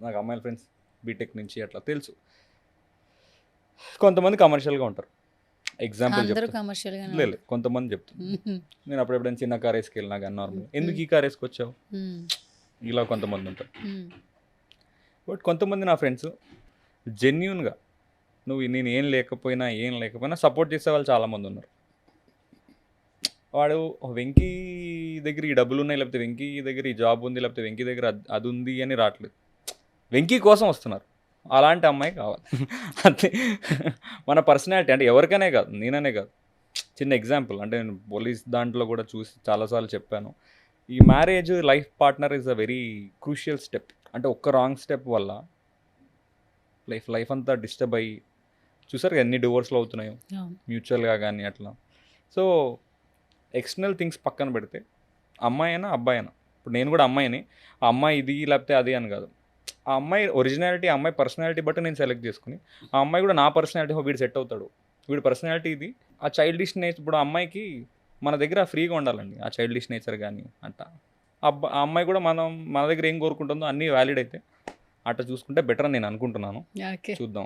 నాకు అమ్మాయిల ఫ్రెండ్స్ బీటెక్ నుంచి అట్లా తెలుసు. కొంతమంది కమర్షియల్గా ఉంటారు, ఎగ్జాంపుల్ లేదు, కొంతమంది చెప్తాను. నేను అప్పుడెప్పుడైనా చిన్న కార్ వేసుకెళ్ళినా కానీ నార్మల్, ఎందుకు ఈ కార్ వేసుకొచ్చావు, ఇలా కొంతమంది ఉంటారు. బట్ కొంతమంది నా ఫ్రెండ్స్ జెన్యూన్గా నేను ఏం లేకపోయినా సపోర్ట్ చేసే వాళ్ళు చాలామంది ఉన్నారు. వాడు వెంకీ దగ్గర ఈ డబ్బులు ఉన్నాయి, లేకపోతే వెంకీ దగ్గర ఈ జాబ్ ఉంది, లేకపోతే వెంకీ దగ్గర అది ఉంది అని రావట్లేదు, వెంకీ కోసం వస్తున్నారు. అలాంటి అమ్మాయి కావాలి. అంతే. మన పర్సనాలిటీ అంటే ఎవరికైనా కాదు, నేననే కాదు, చిన్న ఎగ్జాంపుల్ అంటే నేను పోలీస్ దాంట్లో కూడా చూసి చాలాసార్లు చెప్పాను, ఈ marriage life partner is a very crucial step. అంటే ఒక్క రాంగ్ స్టెప్ వల్ల లైఫ్ అంతా డిస్టర్బ్ అయ్యి, చూసారు ఎన్ని డివోర్స్లు అవుతున్నాయో మ్యూచువల్గా కానీ అట్లా. సో ఎక్స్టర్నల్ థింగ్స్ పక్కన పెడితే అమ్మాయి అయినా అబ్బాయి అయినా, ఇప్పుడు నేను కూడా అమ్మాయిని, ఆ అమ్మాయి ఇది లేకపోతే అది అని కాదు, ఆ అమ్మాయి ఒరిజినాలిటీ, ఆ అమ్మాయి పర్సనాలిటీ బట్టి నేను సెలెక్ట్ చేసుకుని, ఆ అమ్మాయి కూడా నా పర్సనాలిటీ వీడు సెట్ అవుతాడు, వీడి పర్సనాలిటీ ఇది, ఆ చైల్డిష్ నేచర్. ఇప్పుడు ఆ అమ్మాయికి మన దగ్గర ఫ్రీగా ఉండాలండి, ఆ చైల్డిష్ నేచర్ కానీ అట్ట. ఆ అమ్మాయి కూడా మన దగ్గర ఏం కోరుకుంటుందో అన్నీ వ్యాలిడ్ అయితే అట్లా చూసుకుంటే బెటర్ అని నేను అనుకుంటున్నాను. చూద్దాం.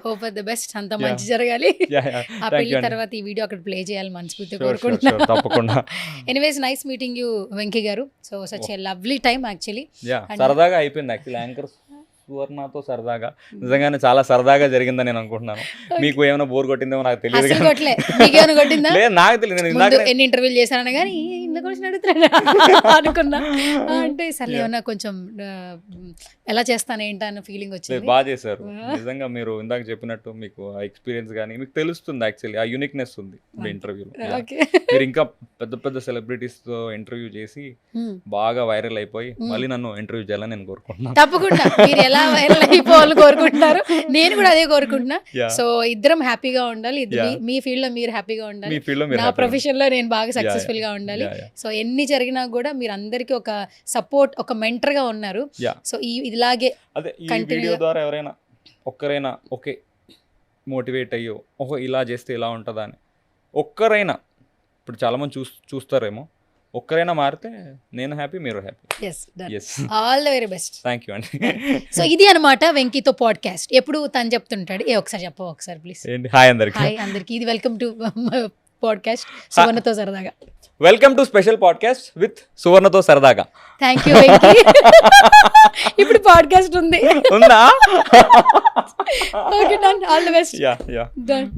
హోప్ ఫర్ ద బెస్ట్, అంతా మంచి జరగాలి. ఆ పెళ్లి తర్వాత ఈ వీడియో అక్కడ ప్లే చేయాలి మనస్ఫూర్తిగా కోరుకుంటున్నాను. తప్పకుండా. Anyways nice meeting you Venky గారు. So such a lovely time actually. సరదాగా అయిపోయింది యాక్చువల్లీ, యాంకర్ సువర్ణతో సరదాగా, నిజంగానే చాలా సరదాగా జరిగిందని నేను అనుకుంటున్నాను. మీకు ఏమైనా బోర్ కొట్టిందేమో నాకు తెలియదు, నాకు తెలియదు, ఎన్ని ఇంటర్వ్యూలు చేశాను కానీ ఇందుకు వచ్చి అడుగుతాను అనుకున్నా. అంటే సరే ఏమన్నా కొంచెం ఎలా చేస్తాను ఏంటా అన్న ఫీలింగ్ వచ్చింది. బాగా చేశారు నిజంగా. మీరు ఇందాక చెప్పినట్టు మీకు ఆ ఎక్స్పీరియన్స్ కానీ మీకు తెలుస్తుంది, యాక్చువల్లీ ఆ యూనిక్నెస్ ఉంది ఇంటర్వ్యూలో. మీరు ఇంకా పెద్ద సెలబ్రిటీస్తో ఇంటర్వ్యూ చేసి బాగా వైరల్ అయిపోయి మళ్ళీ నన్ను ఇంటర్వ్యూ చేయాలని నేను కోరుకుంటున్నాను. తప్పకుండా మీరు ఎలా వైరల్ అయిపోవాలని కోరుకుంటున్నారు, నేను కూడా అదే కోరుకుంటున్నా. సో ఇద్దరం హ్యాపీగా ఉండాలి, మీ ఫీల్డ్ లో మీరు హ్యాపీగా ఉండాలి, నా ప్రొఫెషన్ లో నేను బాగా సక్సెస్ఫుల్ గా ఉండాలి. సో ఎన్ని జరిగినా కూడా మీరు అందరికి ఒక సపోర్ట్, ఒక మెంటర్ గా ఉన్నారు. సో ఇలాగే అదే ఈ వీడియో ద్వారా ఎవరైనా ఒక్కరైనా ఓకే మోటివేట్ అయ్యో ఓహో ఇలా చేస్తే ఇలా ఉంటుందా అని ఒక్కరైనా, ఇప్పుడు చాలామంది చూస్తారేమో, ఒక్కరైనా మారితే నేను హ్యాపీ, మీరు happy. All the very best. Thank you అండి. సో ఇది అనమాట వెంకీతో పాడ్కాస్ట్. ఎప్పుడు తను చెప్తుంటాడు, ఒకసారి చెప్పవు ఒకసారి ప్లీజ్. హాయ్ అందరికి. హాయ్ అందరికి, ఇది వెల్కమ్ టు పాడ్కాస్ట్ సువర్ణతో సరదాగా. Welcome to special podcast with సువర్ణతో సరదాగా. Thank you Venky. ఇప్పుడు పాడ్కాస్ట్ ఉందా? ఉందా? Okay done, all the best. Yeah done.